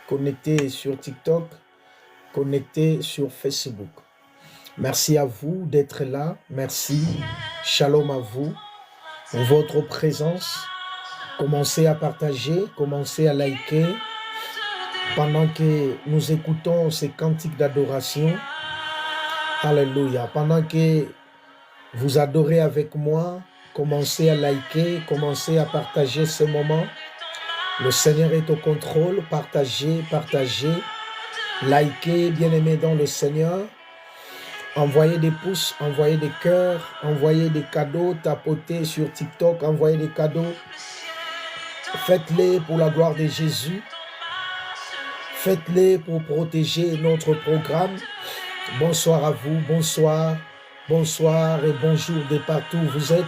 connectés sur TikTok, connectés sur Facebook. Merci à vous d'être là. Merci. Shalom à vous pour votre présence. Commencez à partager, commencez à liker pendant que nous écoutons ces cantiques d'adoration. Alléluia. Pendant que vous adorez avec moi, commencez à liker, commencez à partager ce moment. Le Seigneur est au contrôle. Partagez, partagez. Likez, bien-aimés dans le Seigneur. Envoyez des pouces, envoyez des cœurs, envoyez des cadeaux, tapotez sur TikTok, envoyez des cadeaux. Faites-les pour la gloire de Jésus. Faites-les pour protéger notre programme. Bonsoir à vous, bonsoir, bonsoir et bonjour de partout où vous êtes.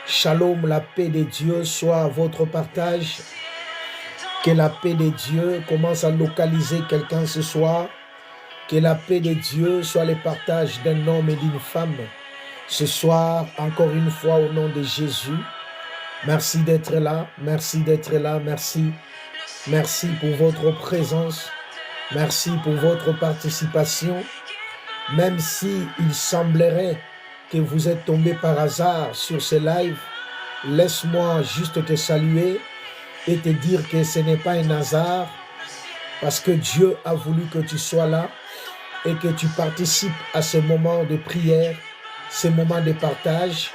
Shalom, la paix de Dieu soit votre partage. Que la paix de Dieu commence à localiser quelqu'un ce soir. Que la paix de Dieu soit le partage d'un homme et d'une femme. Ce soir, encore une fois, au nom de Jésus. Merci d'être là, merci d'être là, merci. Merci pour votre présence. Merci pour votre participation. Même si il semblerait que vous êtes tombé par hasard sur ce live, laisse-moi juste te saluer et te dire que ce n'est pas un hasard parce que Dieu a voulu que tu sois là et que tu participes à ce moment de prière, ce moment de partage.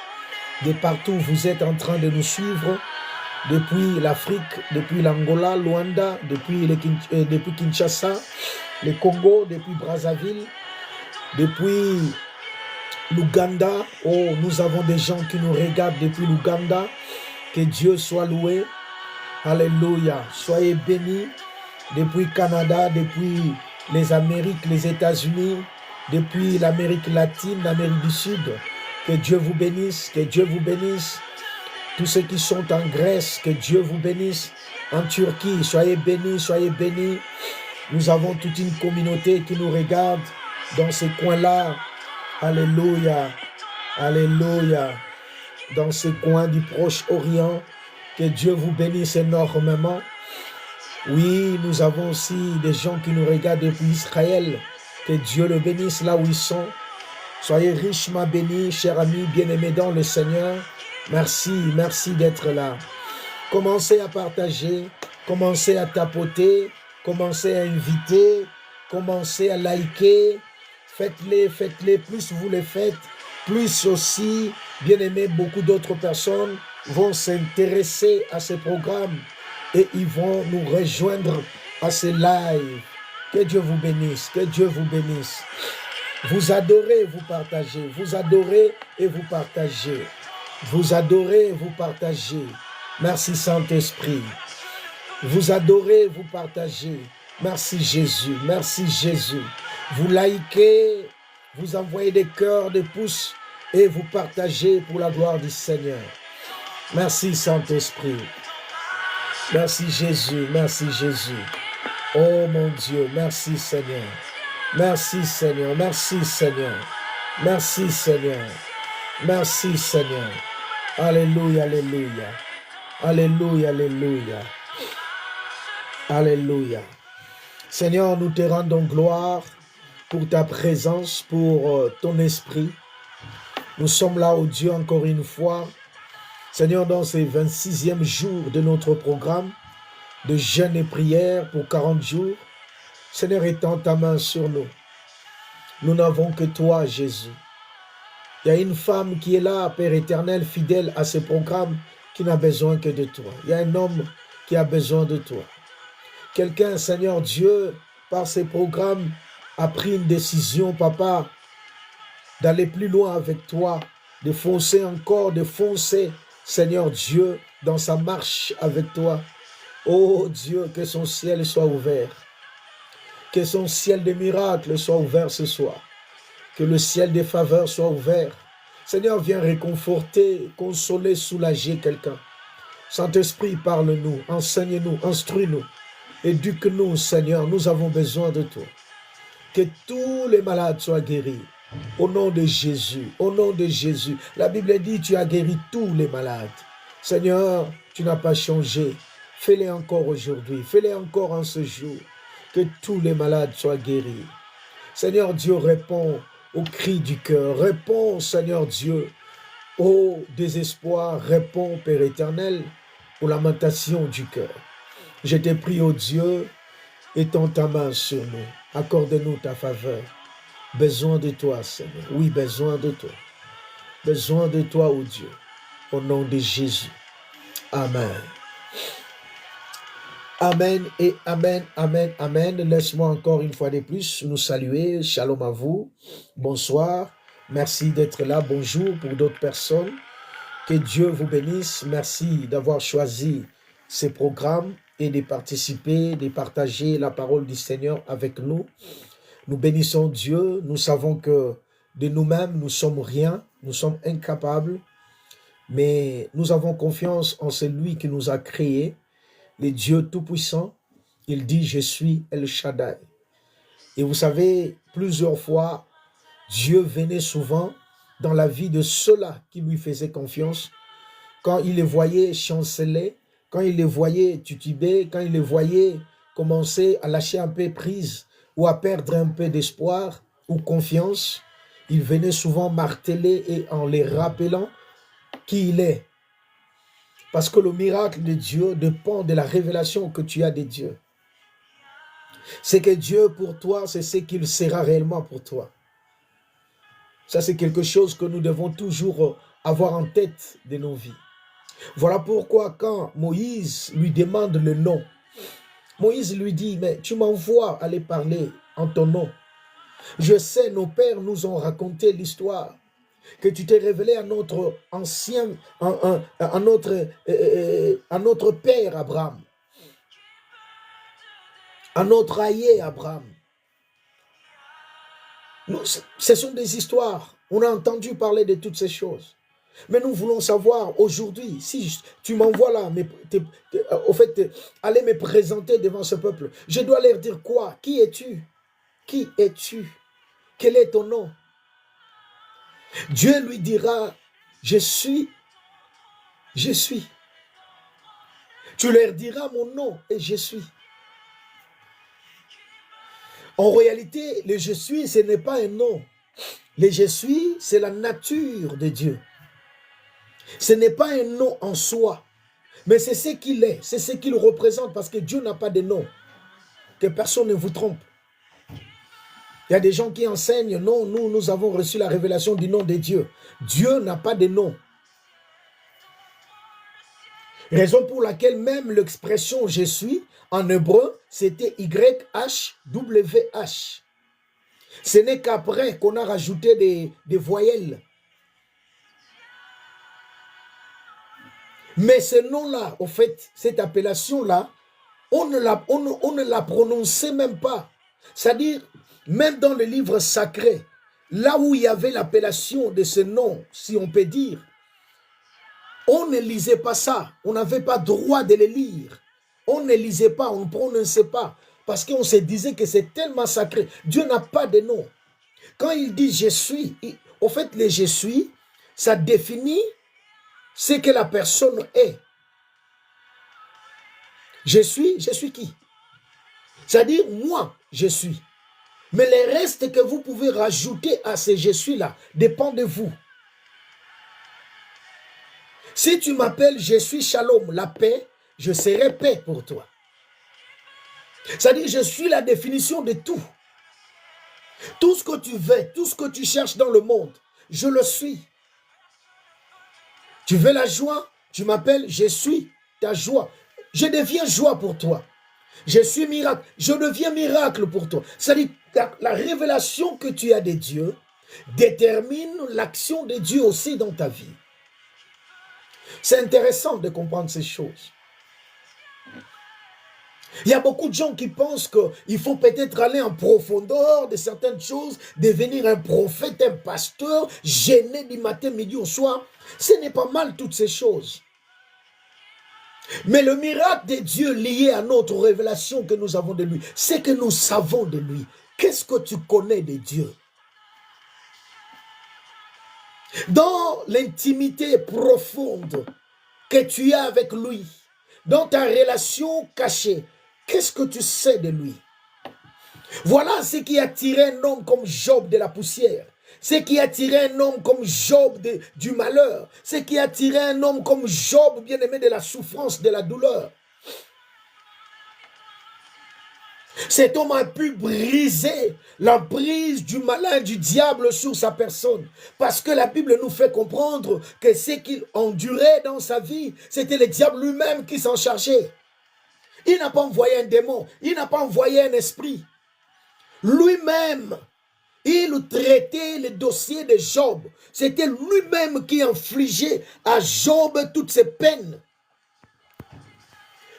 De partout où vous êtes en train de nous suivre, depuis l'Afrique, depuis l'Angola, Luanda, depuis Kinshasa, le Congo, depuis Brazzaville, depuis l'Ouganda. Oh, nous avons des gens qui nous regardent depuis l'Ouganda. Que Dieu soit loué. Alléluia. Soyez bénis depuis Canada, depuis les Amériques, les États-Unis, depuis l'Amérique latine, l'Amérique du Sud. Que Dieu vous bénisse, que Dieu vous bénisse. Tous ceux qui sont en Grèce, que Dieu vous bénisse. En Turquie, soyez bénis, soyez bénis. Nous avons toute une communauté qui nous regarde dans ces coins-là. Alléluia, alléluia. Dans ces coins du Proche-Orient, que Dieu vous bénisse énormément. Oui, nous avons aussi des gens qui nous regardent depuis Israël. Que Dieu le bénisse là où ils sont. Soyez richement bénis, chers amis bien-aimés dans le Seigneur. Merci, merci d'être là. Commencez à partager, commencez à tapoter, commencez à inviter, commencez à liker. Faites-les, faites-les. Plus vous les faites, plus aussi, bien-aimés, beaucoup d'autres personnes vont s'intéresser à ce programme et ils vont nous rejoindre à ces lives. Que Dieu vous bénisse, que Dieu vous bénisse. Vous adorez, vous partagez. Vous adorez et vous partagez. Vous adorez et vous partagez. Merci Saint-Esprit. Vous adorez, vous partagez. Merci Jésus. Merci Jésus. Vous likez, vous envoyez des cœurs, des pouces et vous partagez pour la gloire du Seigneur. Merci Saint-Esprit. Merci Jésus. Merci Jésus. Oh mon Dieu, merci Seigneur. Merci Seigneur, merci Seigneur, merci Seigneur, merci Seigneur. Alléluia, alléluia, alléluia, alléluia, alléluia. Seigneur, nous te rendons gloire pour ta présence, pour ton esprit. Nous sommes là, oh Dieu, encore une fois. Seigneur, dans ces 26e jours de notre programme de jeûne et prière pour 40 jours, Seigneur, étends ta main sur nous. Nous n'avons que toi, Jésus. Il y a une femme qui est là, Père éternel, fidèle à ce programme, qui n'a besoin que de toi. Il y a un homme qui a besoin de toi. Quelqu'un, Seigneur Dieu, par ce programme, a pris une décision, Papa, d'aller plus loin avec toi, de foncer encore, de foncer, Seigneur Dieu, dans sa marche avec toi. Oh Dieu, que son ciel soit ouvert. Que son ciel de miracles soit ouvert ce soir. Que le ciel des faveurs soit ouvert. Seigneur, viens réconforter, consoler, soulager quelqu'un. Saint-Esprit, parle-nous, enseigne-nous, instruis-nous. Éduque-nous, Seigneur, nous avons besoin de toi. Que tous les malades soient guéris. Au nom de Jésus, au nom de Jésus. La Bible dit, tu as guéri tous les malades. Seigneur, tu n'as pas changé. Fais-les encore aujourd'hui. Fais-les encore en ce jour. Que tous les malades soient guéris. Seigneur Dieu, réponds aux cris du cœur. Réponds, Seigneur Dieu, au désespoir. Réponds, Père éternel, aux lamentations du cœur. Je te prie, ô Dieu, étends ta main sur nous. Accorde-nous ta faveur. Besoin de toi, Seigneur. Oui, besoin de toi. Besoin de toi, ô Dieu. Au nom de Jésus. Amen. Amen et amen, amen, amen. Laisse-moi encore une fois de plus nous saluer. Shalom à vous. Bonsoir. Merci d'être là. Bonjour pour d'autres personnes. Que Dieu vous bénisse. Merci d'avoir choisi ces programmes et de participer, de partager la parole du Seigneur avec nous. Nous bénissons Dieu. Nous savons que de nous-mêmes, nous sommes rien. Nous sommes incapables. Mais nous avons confiance en celui qui nous a créés. Le Dieu Tout-Puissant, il dit, je suis El Shaddai. Et vous savez, plusieurs fois, Dieu venait souvent dans la vie de ceux-là qui lui faisaient confiance. Quand il les voyait chanceler, quand il les voyait tituber, quand il les voyait commencer à lâcher un peu prise ou à perdre un peu d'espoir ou confiance, il venait souvent marteler et en les rappelant qui il est. Parce que le miracle de Dieu dépend de la révélation que tu as de Dieu. C'est que Dieu pour toi, c'est ce qu'il sera réellement pour toi. Ça, c'est quelque chose que nous devons toujours avoir en tête de nos vies. Voilà pourquoi quand Moïse lui demande le nom, Moïse lui dit, mais tu m'envoies aller parler en ton nom. Je sais, nos pères nous ont raconté l'histoire que tu t'es révélé à notre ancien, à notre père Abraham, à notre aïe Abraham. Ce sont des histoires. On a entendu parler de toutes ces choses. Mais nous voulons savoir aujourd'hui, si tu m'envoies là, au fait, aller me présenter devant ce peuple, je dois leur dire quoi? Qui es-tu? Qui es-tu? Quel est ton nom? Dieu lui dira, je suis. Tu leur diras mon nom et je suis. En réalité, le je suis, ce n'est pas un nom. Le je suis, c'est la nature de Dieu. Ce n'est pas un nom en soi, mais c'est ce qu'il est, c'est ce qu'il représente, parce que Dieu n'a pas de nom. Que personne ne vous trompe. Il y a des gens qui enseignent, non, nous avons reçu la révélation du nom de Dieu. Dieu n'a pas de nom. Raison pour laquelle même l'expression « je suis » en hébreu, c'était YHWH. Ce n'est qu'après qu'on a rajouté des voyelles. Mais ce nom-là, au fait, cette appellation-là, on ne la prononçait même pas. C'est-à-dire, même dans le livre sacré, là où il y avait l'appellation de ce nom, si on peut dire, on ne lisait pas ça. On n'avait pas droit de le lire. On ne lisait pas, on ne prononçait pas. Parce qu'on se disait que c'est tellement sacré. Dieu n'a pas de nom. Quand il dit « je suis », au fait, le « je suis », ça définit ce que la personne est. Je suis qui? C'est-à-dire, moi, je suis. Mais le reste que vous pouvez rajouter à ce « je suis » là, dépend de vous. Si tu m'appelles « je suis Shalom », la paix, je serai paix pour toi. C'est-à-dire, je suis la définition de tout. Tout ce que tu veux, tout ce que tu cherches dans le monde, je le suis. Tu veux la joie, tu m'appelles, je suis ta joie. Je deviens joie pour toi. Je suis miracle, je deviens miracle pour toi. C'est-à-dire, la révélation que tu as de Dieu détermine l'action de Dieu aussi dans ta vie. C'est intéressant de comprendre ces choses. Il y a beaucoup de gens qui pensent qu'il faut peut-être aller en profondeur de certaines choses, devenir un prophète, un pasteur, gêner du matin, midi au soir. Ce n'est pas mal toutes ces choses. Mais le miracle de Dieu lié à notre révélation que nous avons de lui, c'est que nous savons de lui. Qu'est-ce que tu connais de Dieu? Dans l'intimité profonde que tu as avec lui, dans ta relation cachée, qu'est-ce que tu sais de lui? Voilà ce qui a tiré un homme comme Job de la poussière. Ce qui a tiré un homme comme Job du malheur. Ce qui a tiré un homme comme Job, bien-aimé, de la souffrance, de la douleur. Cet homme a pu briser l'emprise du malin, du diable sur sa personne. Parce que la Bible nous fait comprendre que ce qu'il endurait dans sa vie, c'était le diable lui-même qui s'en chargeait. Il n'a pas envoyé un démon, il n'a pas envoyé un esprit. Lui-même, il traitait le dossier de Job. C'était lui-même qui infligeait à Job toutes ses peines.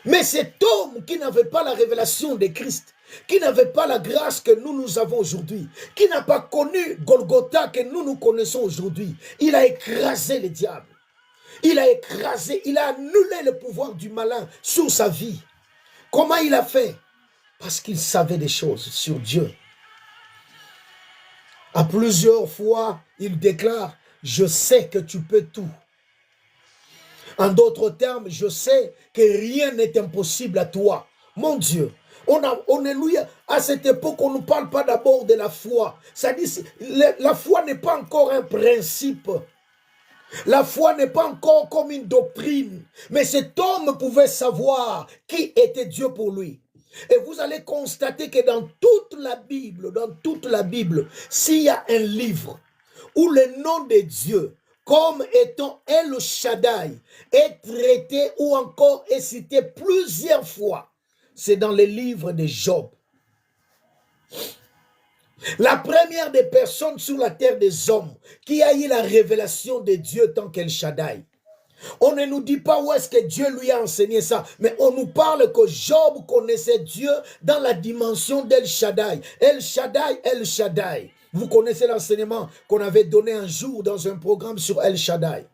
Mais cet homme qui n'avait pas la révélation de Christ, qui n'avait pas la grâce que nous avons aujourd'hui, qui n'a pas connu Golgotha que nous connaissons aujourd'hui, il a écrasé le diable. Il a écrasé, il a annulé le pouvoir du malin sur sa vie. Comment il a fait? Parce qu'il savait des choses sur Dieu. À plusieurs fois, il déclare, je sais que tu peux tout. En d'autres termes, je sais que rien n'est impossible à toi. Mon Dieu, alléluia, à cette époque, on ne parle pas d'abord de la foi. Ça dit, la foi n'est pas encore un principe. La foi n'est pas encore comme une doctrine. Mais cet homme pouvait savoir qui était Dieu pour lui. Et vous allez constater que dans toute la Bible, s'il y a un livre où le nom de Dieu, comme étant El Shaddai, est traité ou encore est cité plusieurs fois, c'est dans le livre de Job. La première des personnes sur la terre des hommes qui a eu la révélation de Dieu tant qu'El Shaddai. On ne nous dit pas où est-ce que Dieu lui a enseigné ça, mais on nous parle que Job connaissait Dieu dans la dimension d'El Shaddai. El Shaddai, El Shaddai. Vous connaissez l'enseignement qu'on avait donné un jour dans un programme sur El Shaddai.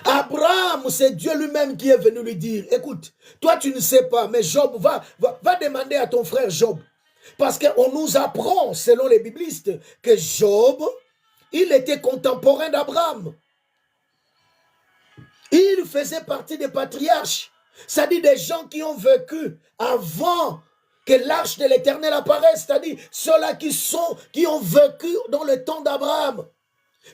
Abraham, c'est Dieu lui-même qui est venu lui dire, écoute, toi tu ne sais pas, mais Job, va demander à ton frère Job. Parce qu'on nous apprend, selon les biblistes, que Job, il était contemporain d'Abraham. Il faisait partie des patriarches, c'est-à-dire des gens qui ont vécu avant que l'arche de l'Éternel apparaisse, c'est-à-dire ceux-là qui ont vécu dans le temps d'Abraham.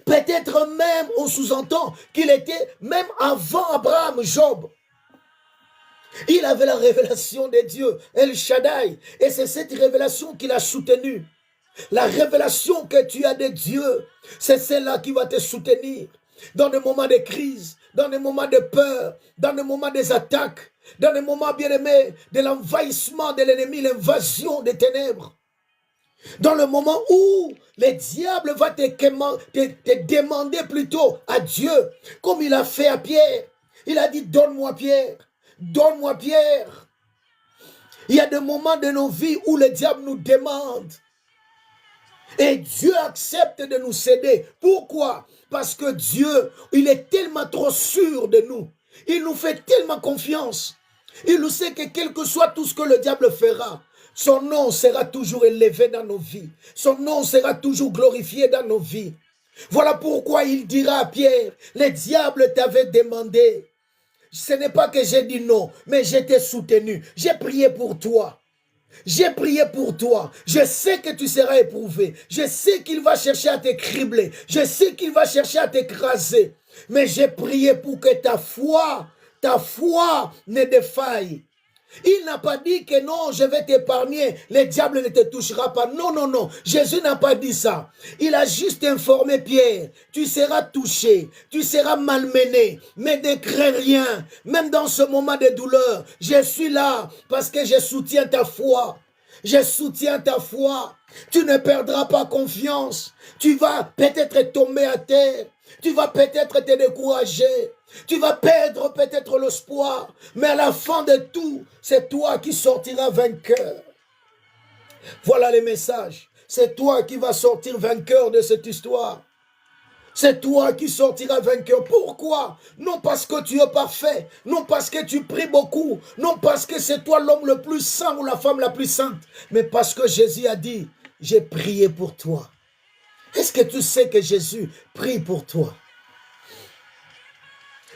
Peut-être même, on sous-entend qu'il était même avant Abraham, Job. Il avait la révélation de Dieu, El Shaddai, et c'est cette révélation qui l'a soutenu. La révélation que tu as de Dieu, c'est celle-là qui va te soutenir dans des moments de crise, dans des moments de peur, dans des moments des attaques, dans des moments bien-aimés de l'envahissement de l'ennemi, l'invasion des ténèbres. Dans le moment où le diable va te demander plutôt à Dieu, comme il a fait à Pierre. Il a dit, donne-moi Pierre, donne-moi Pierre. Il y a des moments de nos vies où le diable nous demande. Et Dieu accepte de nous céder. Pourquoi? Parce que Dieu, il est tellement trop sûr de nous. Il nous fait tellement confiance. Il nous sait que quel que soit tout ce que le diable fera, son nom sera toujours élevé dans nos vies. Son nom sera toujours glorifié dans nos vies. Voilà pourquoi il dira à Pierre, le diable t'avait demandé. Ce n'est pas que j'ai dit non, mais j'ai été soutenu. J'ai prié pour toi. J'ai prié pour toi. Je sais que tu seras éprouvé. Je sais qu'il va chercher à te cribler. Je sais qu'il va chercher à t'écraser. Mais j'ai prié pour que ta foi ne défaille. Il n'a pas dit que non, je vais t'épargner, le diable ne te touchera pas. Non, non, non. Jésus n'a pas dit ça. Il a juste informé Pierre. Tu seras touché, tu seras malmené, mais ne crains rien. Même dans ce moment de douleur, je suis là parce que je soutiens ta foi. Je soutiens ta foi. Tu ne perdras pas confiance. Tu vas peut-être tomber à terre. Tu vas peut-être te décourager. Tu vas perdre peut-être l'espoir. Mais à la fin de tout, c'est toi qui sortiras vainqueur. Voilà les messages. C'est toi qui vas sortir vainqueur de cette histoire. C'est toi qui sortiras vainqueur. Pourquoi? Non parce que tu es parfait. Non parce que tu pries beaucoup. Non parce que c'est toi l'homme le plus saint ou la femme la plus sainte. Mais parce que Jésus a dit, j'ai prié pour toi. Est-ce que tu sais que Jésus prie pour toi?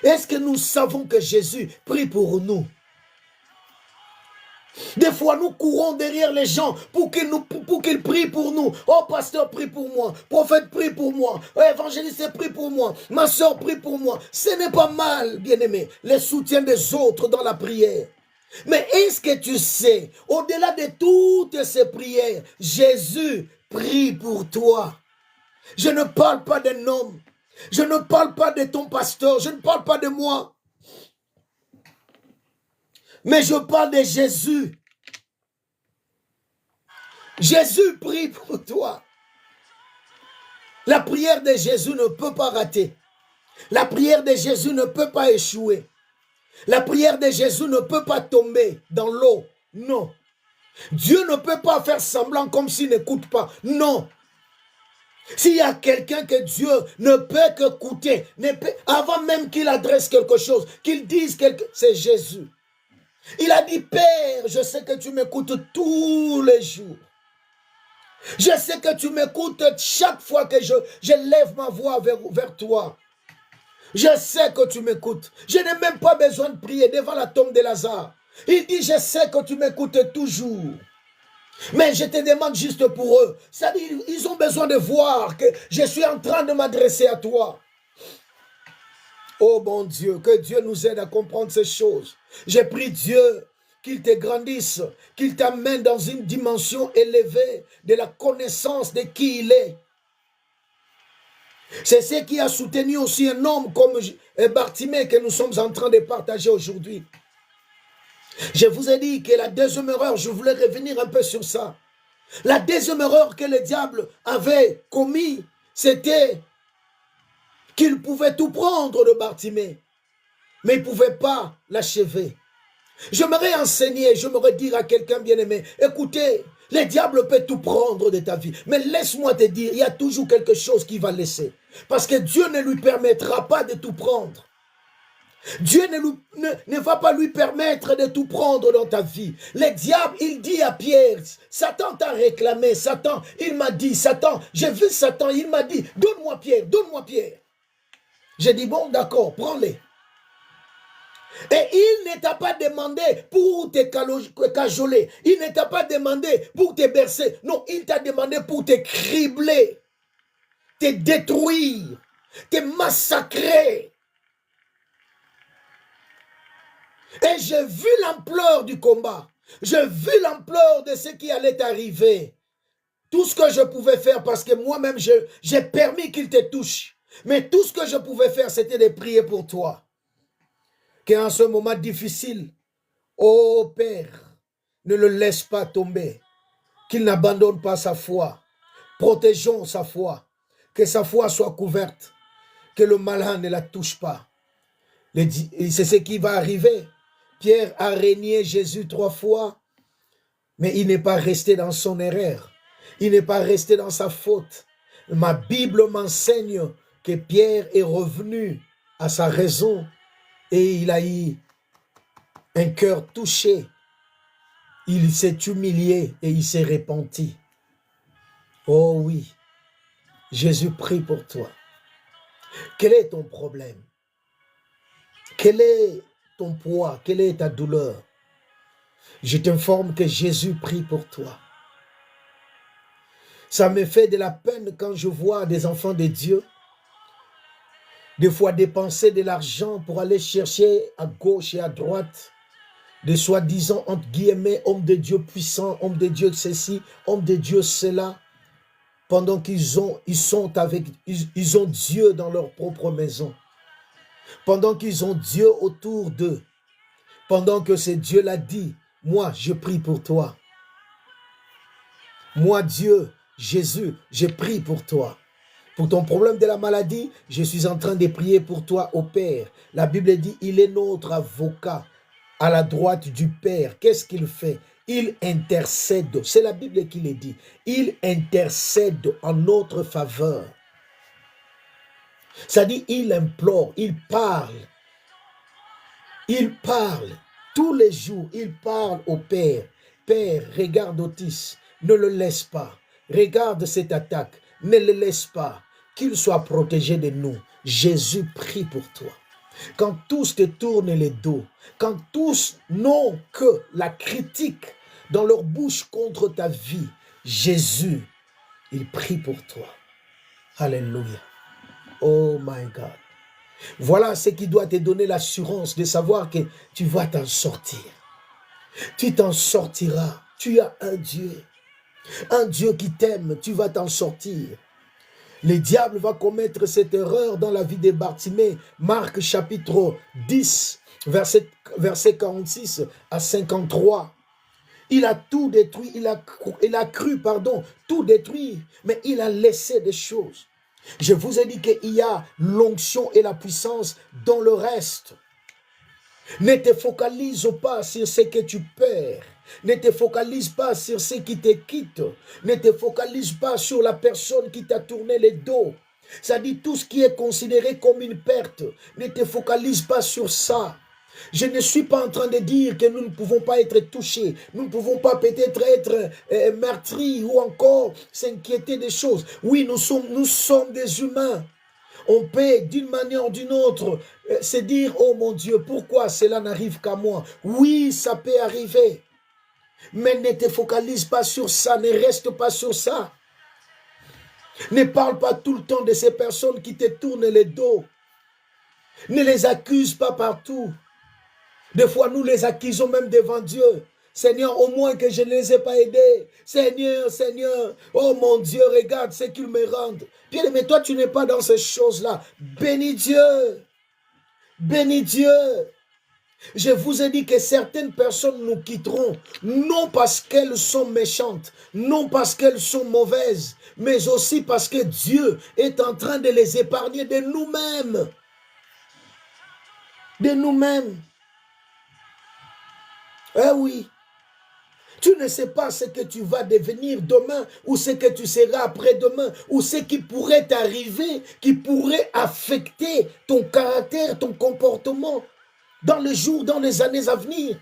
Est-ce que nous savons que Jésus prie pour nous? Des fois, nous courons derrière les gens pour qu'ils prient pour nous. Oh, pasteur, prie pour moi. Prophète, prie pour moi. Oh, évangéliste, prie pour moi. Ma soeur, prie pour moi. Ce n'est pas mal, bien-aimé, le soutien des autres dans la prière. Mais est-ce que tu sais, au-delà de toutes ces prières, Jésus prie pour toi? Je ne parle pas d'un homme. Je ne parle pas de ton pasteur. Je ne parle pas de moi. Mais je parle de Jésus. Jésus prie pour toi. La prière de Jésus ne peut pas rater. La prière de Jésus ne peut pas échouer. La prière de Jésus ne peut pas tomber dans l'eau. Non. Dieu ne peut pas faire semblant comme s'il n'écoute pas. Non. S'il y a quelqu'un que Dieu ne peut qu'écouter, avant même qu'il adresse quelque chose, qu'il dise quelque chose, c'est Jésus. Il a dit, Père, je sais que tu m'écoutes tous les jours. Je sais que tu m'écoutes chaque fois que je lève ma voix vers toi. Je sais que tu m'écoutes. Je n'ai même pas besoin de prier devant la tombe de Lazare. Il dit, je sais que tu m'écoutes toujours. Mais je te demande juste pour eux. C'est-à-dire, ils ont besoin de voir que je suis en train de m'adresser à toi. Oh mon Dieu, que Dieu nous aide à comprendre ces choses. J'ai pris Dieu qu'il te grandisse, qu'il t'amène dans une dimension élevée de la connaissance de qui il est. C'est ce qui a soutenu aussi un homme comme Bartimée que nous sommes en train de partager aujourd'hui. Je vous ai dit que la deuxième erreur, je voulais revenir un peu sur ça. La deuxième erreur que le diable avait commis, c'était qu'il pouvait tout prendre de Bartimée, mais il ne pouvait pas l'achever. J'aimerais enseigner, j'aimerais dire à quelqu'un bien-aimé, écoutez, le diable peut tout prendre de ta vie, mais laisse-moi te dire, il y a toujours quelque chose qui va laisser. Parce que Dieu ne lui permettra pas de tout prendre. Dieu ne va pas lui permettre de tout prendre dans ta vie. Le diable, il dit à Pierre, Satan t'a réclamé, Satan, il m'a dit, Satan, j'ai vu Satan, il m'a dit, donne-moi Pierre, donne-moi Pierre. J'ai dit, bon, d'accord, prends-les. Et il ne t'a pas demandé pour te cajoler. Il ne t'a pas demandé pour te bercer. Non, il t'a demandé pour te cribler, te détruire, te massacrer. Et j'ai vu l'ampleur du combat. J'ai vu l'ampleur de ce qui allait arriver. Tout ce que je pouvais faire, parce que moi-même, j'ai permis qu'il te touche. Mais tout ce que je pouvais faire, c'était de prier pour toi. Qu'en ce moment difficile, oh Père, ne le laisse pas tomber. Qu'il n'abandonne pas sa foi. Protégeons sa foi. Que sa foi soit couverte. Que le malin ne la touche pas. C'est ce qui va arriver. Pierre a régné Jésus 3 fois, mais il n'est pas resté dans son erreur. Il n'est pas resté dans sa faute. Ma Bible m'enseigne que Pierre est revenu à sa raison et il a eu un cœur touché. Il s'est humilié et il s'est repenti. Oh oui, Jésus prie pour toi. Quel est ton problème? Quel est ton poids? Quelle est ta douleur? Je t'informe que Jésus prie pour toi. Ça me fait de la peine quand je vois des enfants de Dieu des fois dépenser de l'argent pour aller chercher à gauche et à droite des soi-disant, entre guillemets, hommes de Dieu puissants, hommes de Dieu ceci, hommes de Dieu cela, pendant qu'ils ont Dieu dans leur propre maison, pendant qu'ils ont Dieu autour d'eux, pendant que c'est Dieu l'a dit, moi je prie pour toi. Moi Dieu, Jésus, je prie pour toi. Pour ton problème de la maladie, je suis en train de prier pour toi au Père. La Bible dit, il est notre avocat à la droite du Père. Qu'est-ce qu'il fait? Il intercède. C'est la Bible qui le dit. Il intercède en notre faveur. Ça dit, il implore, il parle. Il parle. Tous les jours, il parle au Père. Père, regarde Otis, ne le laisse pas. Regarde cette attaque, ne le laisse pas. Qu'il soit protégé de nous. Jésus prie pour toi. quand tous te tournent le dos, quand tous n'ont que la critique dans leur bouche contre ta vie, Jésus, il prie pour toi. Alléluia. Oh my God. Voilà ce qui doit te donner l'assurance de savoir que tu vas t'en sortir. Tu t'en sortiras. Tu as un Dieu qui t'aime, tu vas t'en sortir. Le diable va commettre cette erreur dans la vie de Bartimée. Marc chapitre 10, verset 46 à 53. Il a tout détruit, il a cru, tout détruit, mais il a laissé des choses. Je vous ai dit qu'il y a l'onction et la puissance dans le reste. Ne te focalise pas sur ce que tu perds. Ne te focalise pas sur ce qui te quitte. Ne te focalise pas sur la personne qui t'a tourné le dos. Ça dit tout ce qui est considéré comme une perte. Ne te focalise pas sur ça. Je ne suis pas en train de dire que nous ne pouvons pas être touchés. Nous ne pouvons pas peut-être être meurtris ou encore s'inquiéter des choses. Oui, nous sommes des humains. On peut d'une manière ou d'une autre se dire, oh mon Dieu, pourquoi cela n'arrive qu'à moi? Oui, ça peut arriver. Mais ne te focalise pas sur ça, ne reste pas sur ça. Ne parle pas tout le temps de ces personnes qui te tournent le dos. Ne les accuse pas partout. Des fois, nous les accusons même devant Dieu. Seigneur, au moins que je ne les ai pas aidés. Seigneur, Seigneur, oh mon Dieu, regarde ce qu'ils me rendent. Bien, mais toi, tu n'es pas dans ces choses-là. Bénis Dieu. Bénis Dieu. Je vous ai dit que certaines personnes nous quitteront, non parce qu'elles sont méchantes, non parce qu'elles sont mauvaises, mais aussi parce que Dieu est en train de les épargner de nous-mêmes. De nous-mêmes. Eh oui. Tu ne sais pas ce que tu vas devenir demain ou ce que tu seras après-demain ou ce qui pourrait t'arriver, qui pourrait affecter ton caractère, ton comportement dans les jours, dans les années à venir.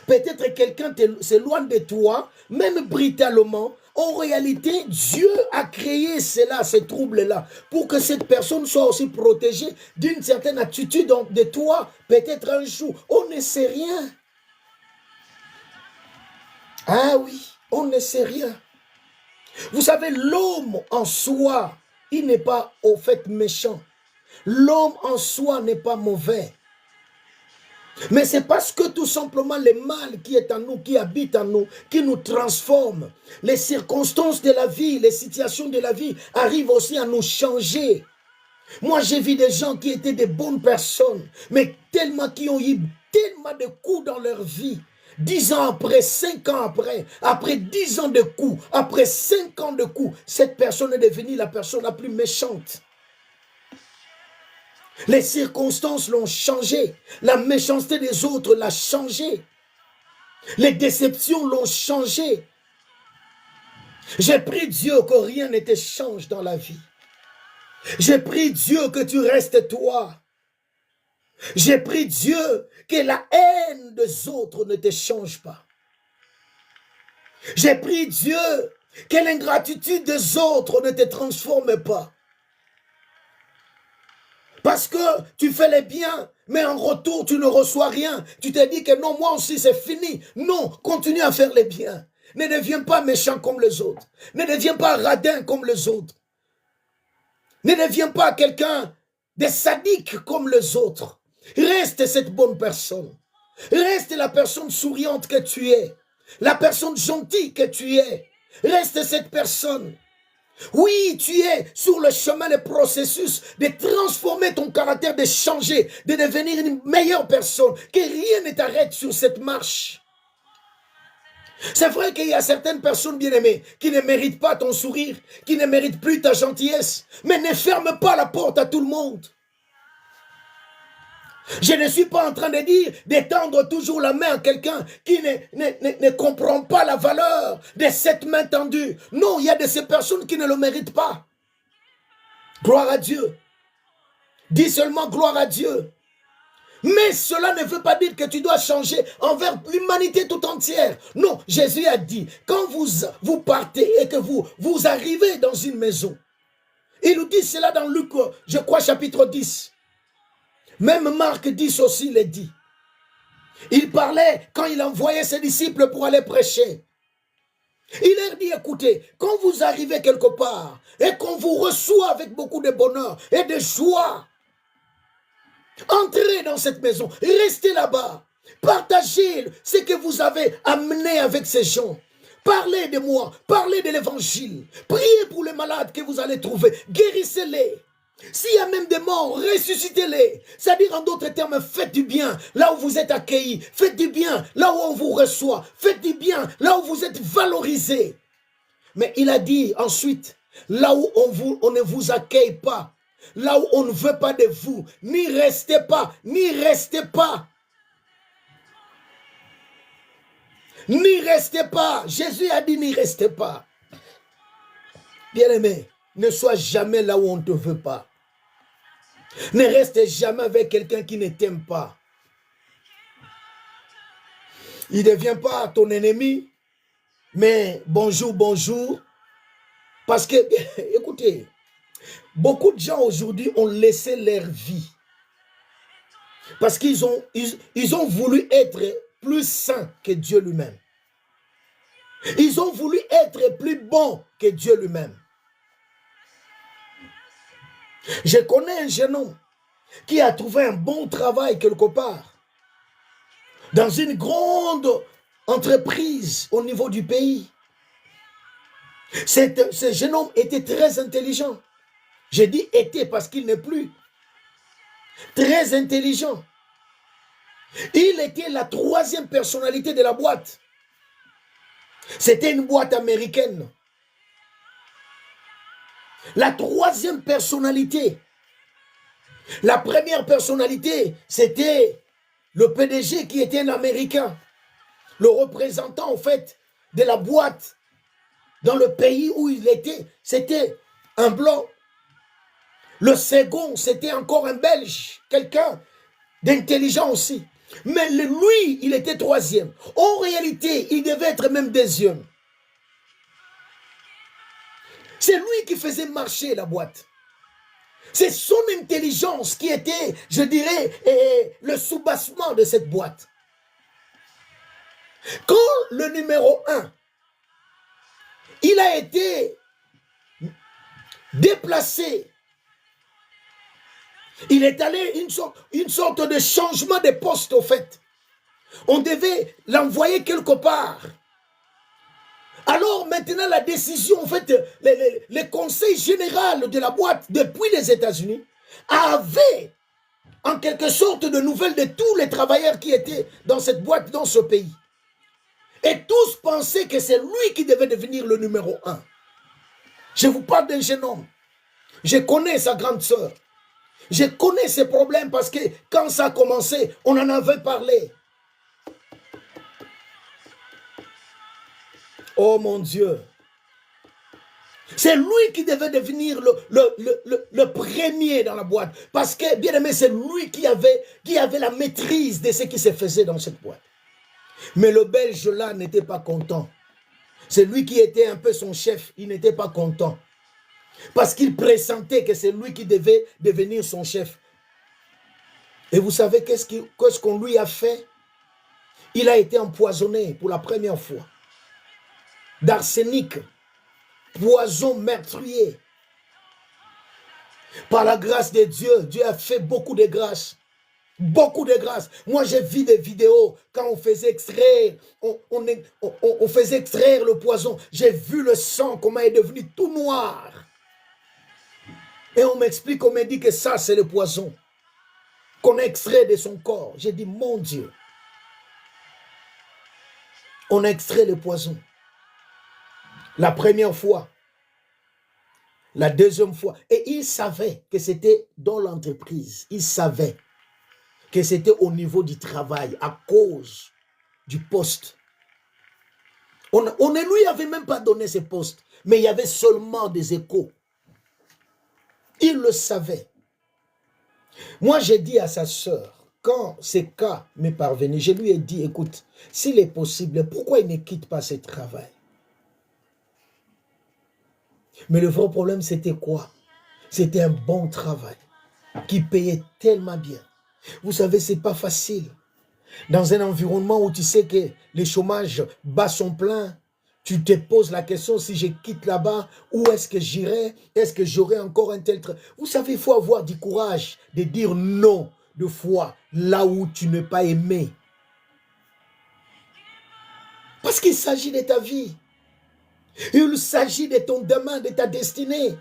Peut-être quelqu'un s'éloigne de toi, même brutalement. En réalité, Dieu a créé cela, ces troubles-là, pour que cette personne soit aussi protégée d'une certaine attitude de toi, peut-être un jour. On ne sait rien. Ah oui, on ne sait rien. Vous savez, l'homme en soi, il n'est pas au fait méchant. L'homme en soi n'est pas mauvais. Mais c'est parce que tout simplement le mal qui est en nous, qui habite en nous, qui nous transforme. Les circonstances de la vie, les situations de la vie arrivent aussi à nous changer. Moi, j'ai vu des gens qui étaient des bonnes personnes, mais tellement qui ont eu tellement de coups dans leur vie. 10 ans après, 5 ans après 10 ans de coups, après 5 ans de coups, cette personne est devenue la personne la plus méchante. Les circonstances l'ont changé. La méchanceté des autres l'a changé. Les déceptions l'ont changé. J'ai prié Dieu que rien ne te change dans la vie. J'ai prié Dieu que tu restes toi. J'ai prié Dieu que la haine des autres ne te change pas. J'ai prié Dieu que l'ingratitude des autres ne te transforme pas. Parce que tu fais les biens, mais en retour, tu ne reçois rien. Tu te dis que non, moi aussi, c'est fini. Non, continue à faire les biens. Ne deviens pas méchant comme les autres. Ne deviens pas radin comme les autres. Ne deviens pas quelqu'un de sadique comme les autres. Reste cette bonne personne. Reste la personne souriante que tu es. La personne gentille que tu es. Reste cette personne. Oui, tu es sur le chemin, le processus de transformer ton caractère, de changer, de devenir une meilleure personne. Que rien ne t'arrête sur cette marche. C'est vrai qu'il y a certaines personnes bien-aimées qui ne méritent pas ton sourire, qui ne méritent plus ta gentillesse. Mais ne ferme pas la porte à tout le monde. Je ne suis pas en train de dire d'étendre toujours la main à quelqu'un qui ne comprend pas la valeur de cette main tendue. Non, il y a de ces personnes qui ne le méritent pas. Gloire à Dieu. Dis seulement gloire à Dieu. Mais cela ne veut pas dire que tu dois changer envers l'humanité tout entière. Non, Jésus a dit, quand vous partez et que vous arrivez dans une maison, il nous dit cela dans Luc, je crois, chapitre 10. Même Marc 10 aussi l'a dit. Il parlait quand il envoyait ses disciples pour aller prêcher. Il leur dit, écoutez, quand vous arrivez quelque part et qu'on vous reçoit avec beaucoup de bonheur et de joie, entrez dans cette maison, restez là-bas, partagez ce que vous avez amené avec ces gens. Parlez de moi, parlez de l'évangile, priez pour les malades que vous allez trouver, guérissez-les. S'il y a même des morts, ressuscitez-les. C'est-à-dire, en d'autres termes, faites du bien là où vous êtes accueillis. Faites du bien là où on vous reçoit. Faites du bien là où vous êtes valorisés. Mais il a dit ensuite, là où on ne vous accueille pas, là où on ne veut pas de vous, n'y restez pas, n'y restez pas. N'y restez pas. Jésus a dit, n'y restez pas. Bien-aimé, ne sois jamais là où on ne te veut pas. Ne reste jamais avec quelqu'un qui ne t'aime pas. Il ne devient pas ton ennemi, mais bonjour, bonjour. Parce que, écoutez, beaucoup de gens aujourd'hui ont laissé leur vie. Parce qu'ils ont voulu être plus saints que Dieu lui-même. Ils ont voulu être plus bons que Dieu lui-même. Je connais un jeune homme qui a trouvé un bon travail quelque part dans une grande entreprise au niveau du pays. Ce jeune homme était très intelligent. J'ai dit était parce qu'il n'est plus. Très intelligent. Il était la troisième personnalité de la boîte. C'était une boîte américaine. La troisième personnalité. La première personnalité, c'était le PDG qui était un Américain. Le représentant, en fait, de la boîte dans le pays où il était, c'était un blanc. Le second, c'était encore un Belge, quelqu'un d'intelligent aussi. Mais lui, il était troisième. En réalité, il devait être même deuxième. C'est lui qui faisait marcher la boîte. C'est son intelligence qui était, je dirais, le soubassement de cette boîte. Quand le numéro 1, il a été déplacé, il est allé une sorte de changement de poste au fait. On devait l'envoyer quelque part. Alors maintenant la décision, en fait, le conseil général de la boîte depuis les États-Unis avait en quelque sorte de nouvelles de tous les travailleurs qui étaient dans cette boîte, dans ce pays. Et tous pensaient que c'est lui qui devait devenir le numéro 1. Je vous parle d'un jeune homme. Je connais sa grande sœur. Je connais ses problèmes parce que quand ça a commencé, on en avait parlé. Oh mon Dieu. C'est lui qui devait devenir le premier dans la boîte. Parce que, bien aimé, c'est lui qui avait la maîtrise de ce qui se faisait dans cette boîte. Mais le Belge là n'était pas content. C'est lui qui était un peu son chef. Il n'était pas content. Parce qu'il pressentait que c'est lui qui devait devenir son chef. Et vous savez qu'est-ce qu'on lui a fait? Il a été empoisonné pour la première fois. D'arsenic. Poison meurtrier. Par la grâce de Dieu, Dieu a fait beaucoup de grâce. Beaucoup de grâce. Moi, j'ai vu des vidéos quand on faisait extraire, on faisait extraire le poison. J'ai vu le sang, comment il est devenu tout noir. Et on m'explique, on me dit que ça, c'est le poison qu'on a extrait de son corps. J'ai dit, mon Dieu. On a extrait le poison. La première fois. La deuxième fois. Et il savait que c'était dans l'entreprise. Il savait que c'était au niveau du travail, à cause du poste. On ne lui avait même pas donné ce poste, mais il y avait seulement des échos. Il le savait. Moi, j'ai dit à sa sœur, quand ces cas m'est parvenu, je lui ai dit, écoute, s'il est possible, pourquoi il ne quitte pas ce travail? Mais le vrai problème, c'était quoi? C'était un bon travail qui payait tellement bien. Vous savez, ce n'est pas facile. Dans un environnement où tu sais que les chômages bat son plein, tu te poses la question, si je quitte là-bas, où est-ce que j'irai? Est-ce que j'aurai encore un tel... Vous savez, il faut avoir du courage de dire non de foi là où tu n'es pas aimé. Parce qu'il s'agit de ta vie. Il s'agit de ton demain, de ta destinée.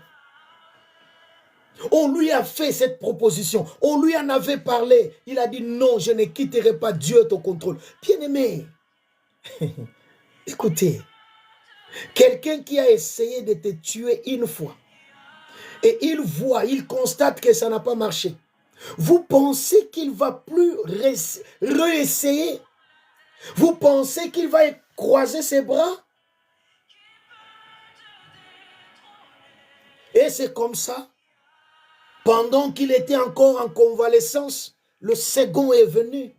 On lui a fait cette proposition. On lui en avait parlé. Il a dit non, je ne quitterai pas. Dieu est au contrôle. Bien-aimé, écoutez, quelqu'un qui a essayé de te tuer une fois et il voit, il constate que ça n'a pas marché. Vous pensez qu'il va plus réessayer? Vous pensez qu'il va croiser ses bras? Et c'est comme ça. Pendant qu'il était encore en convalescence, le second est venu.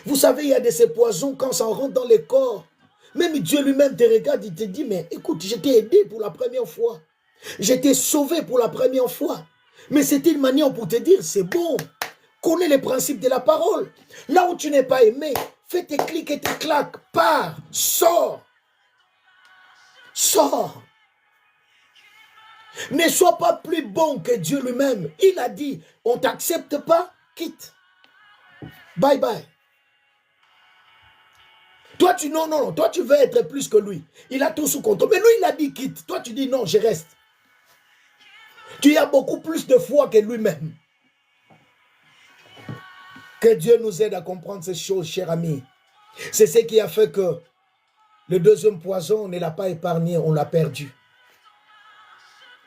Vous savez, il y a de ces poisons, quand ça rentre dans les corps, même Dieu lui-même te regarde, il te dit, mais écoute, je t'ai aidé pour la première fois. Je t'ai sauvé pour la première fois. Mais c'est une manière pour te dire, c'est bon. Connais les principes de la parole. Là où tu n'es pas aimé, fais tes clics et tes claques. Pars, sors. Sors. Ne sois pas plus bon que Dieu lui-même. Il a dit, on ne t'accepte pas, quitte. Bye bye. Toi, non, toi, tu veux être plus que lui. Il a tout sous contrôle. Mais lui, il a dit quitte. Toi, tu dis non, je reste. Tu as beaucoup plus de foi que lui-même. Que Dieu nous aide à comprendre ces choses, cher ami. C'est ce qui a fait que le deuxième poison, on ne l'a pas épargné, on l'a perdu.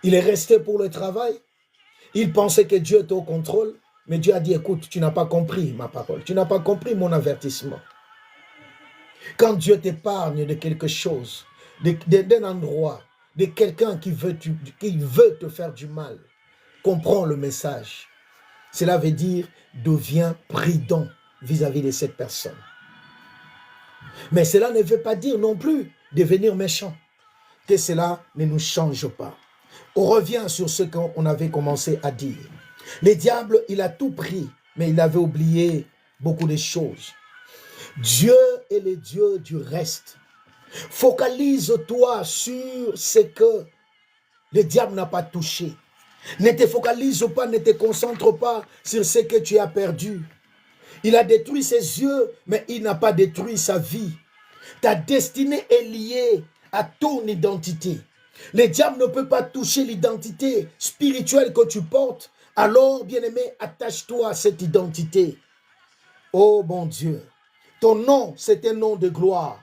Il est resté pour le travail. Il pensait que Dieu était au contrôle. Mais Dieu a dit, écoute, tu n'as pas compris ma parole. Tu n'as pas compris mon avertissement. Quand Dieu t'épargne de quelque chose, d'un endroit, de quelqu'un qui veut te faire du mal, comprends le message. Cela veut dire, deviens prudent vis-à-vis de cette personne. Mais cela ne veut pas dire non plus devenir méchant. Que cela ne nous change pas. On revient sur ce qu'on avait commencé à dire. Le diable, il a tout pris, mais il avait oublié beaucoup de choses. Dieu est le Dieu du reste. Focalise-toi sur ce que le diable n'a pas touché. Ne te focalise pas, ne te concentre pas sur ce que tu as perdu. Il a détruit ses yeux, mais il n'a pas détruit sa vie. Ta destinée est liée à ton identité. Le diable ne peut pas toucher l'identité spirituelle que tu portes. Alors, bien-aimé, attache-toi à cette identité. Oh mon Dieu, ton nom, c'est un nom de gloire.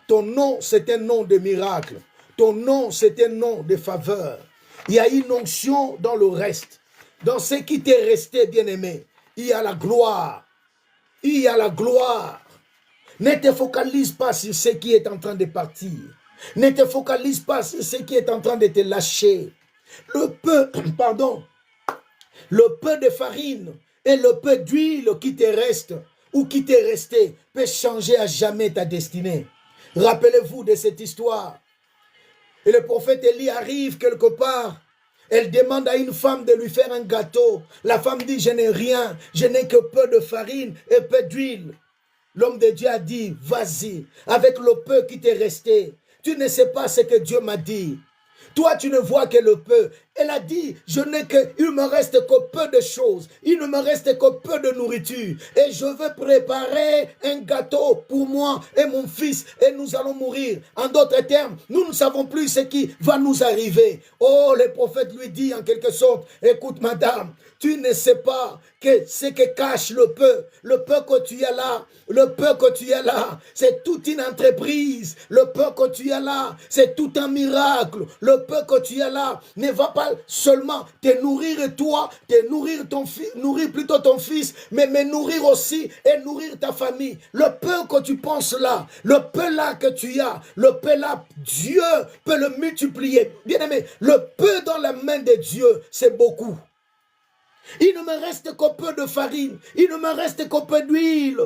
Ton nom, c'est un nom de miracle. Ton nom, c'est un nom de faveur. Il y a une onction dans le reste. Dans ce qui t'est resté, bien-aimé, il y a la gloire. Il y a la gloire. Ne te focalise pas sur ce qui est en train de partir. Ne te focalise pas sur ce qui est en train de te lâcher. Le peu de farine et le peu d'huile qui te reste ou qui t'est resté peut changer à jamais ta destinée. Rappelez-vous de cette histoire. Et le prophète Élie arrive quelque part. Elle demande à une femme de lui faire un gâteau. La femme dit, je n'ai rien, je n'ai que peu de farine et peu d'huile. L'homme de Dieu a dit, vas-y, avec le peu qui t'est resté. Tu ne sais pas ce que Dieu m'a dit. Toi, tu ne vois que le peu. Elle a dit, il me reste que peu de choses. Il ne me reste que peu de nourriture. Et je veux préparer un gâteau pour moi et mon fils. Et nous allons mourir. En d'autres termes, nous ne savons plus ce qui va nous arriver. Oh, le prophète lui dit en quelque sorte, écoute madame, tu ne sais pas que ce que cache le peu que tu as là, le peu que tu as là, c'est toute une entreprise. Le peu que tu as là, c'est tout un miracle. Le peu que tu as là ne va pas seulement te nourrir toi, te nourrir ton fils, nourrir plutôt ton fils, mais nourrir aussi et nourrir ta famille. Le peu que tu penses là, le peu là que tu as, le peu là, Dieu peut le multiplier. Bien aimé, le peu dans la main de Dieu, c'est beaucoup. Il ne me reste que peu de farine, il ne me reste que peu d'huile.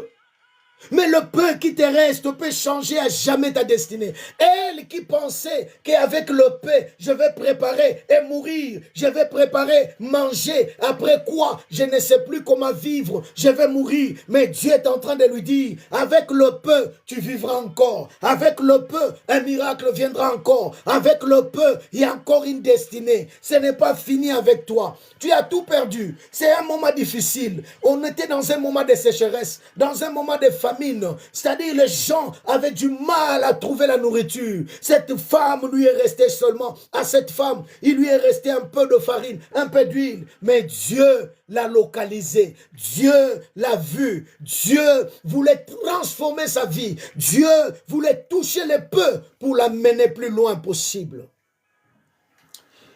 Mais le peu qui te reste peut changer à jamais ta destinée. Et elle qui pensait qu'avec le paix, je vais préparer et mourir, je vais préparer, manger, après quoi, je ne sais plus comment vivre, je vais mourir. Mais Dieu est en train de lui dire, avec le peu, tu vivras encore. Avec le peu, un miracle viendra encore. Avec le peu, il y a encore une destinée. Ce n'est pas fini avec toi. Tu as tout perdu. C'est un moment difficile. On était dans un moment de sécheresse, dans un moment de famine. C'est-à-dire les gens avaient du mal à trouver la nourriture. Cette femme lui est restée seulement. À cette femme, il lui est resté un peu de farine, un peu d'huile. Mais Dieu l'a localisé. Dieu l'a vu. Dieu voulait transformer sa vie. Dieu voulait toucher les peu pour la mener plus loin possible.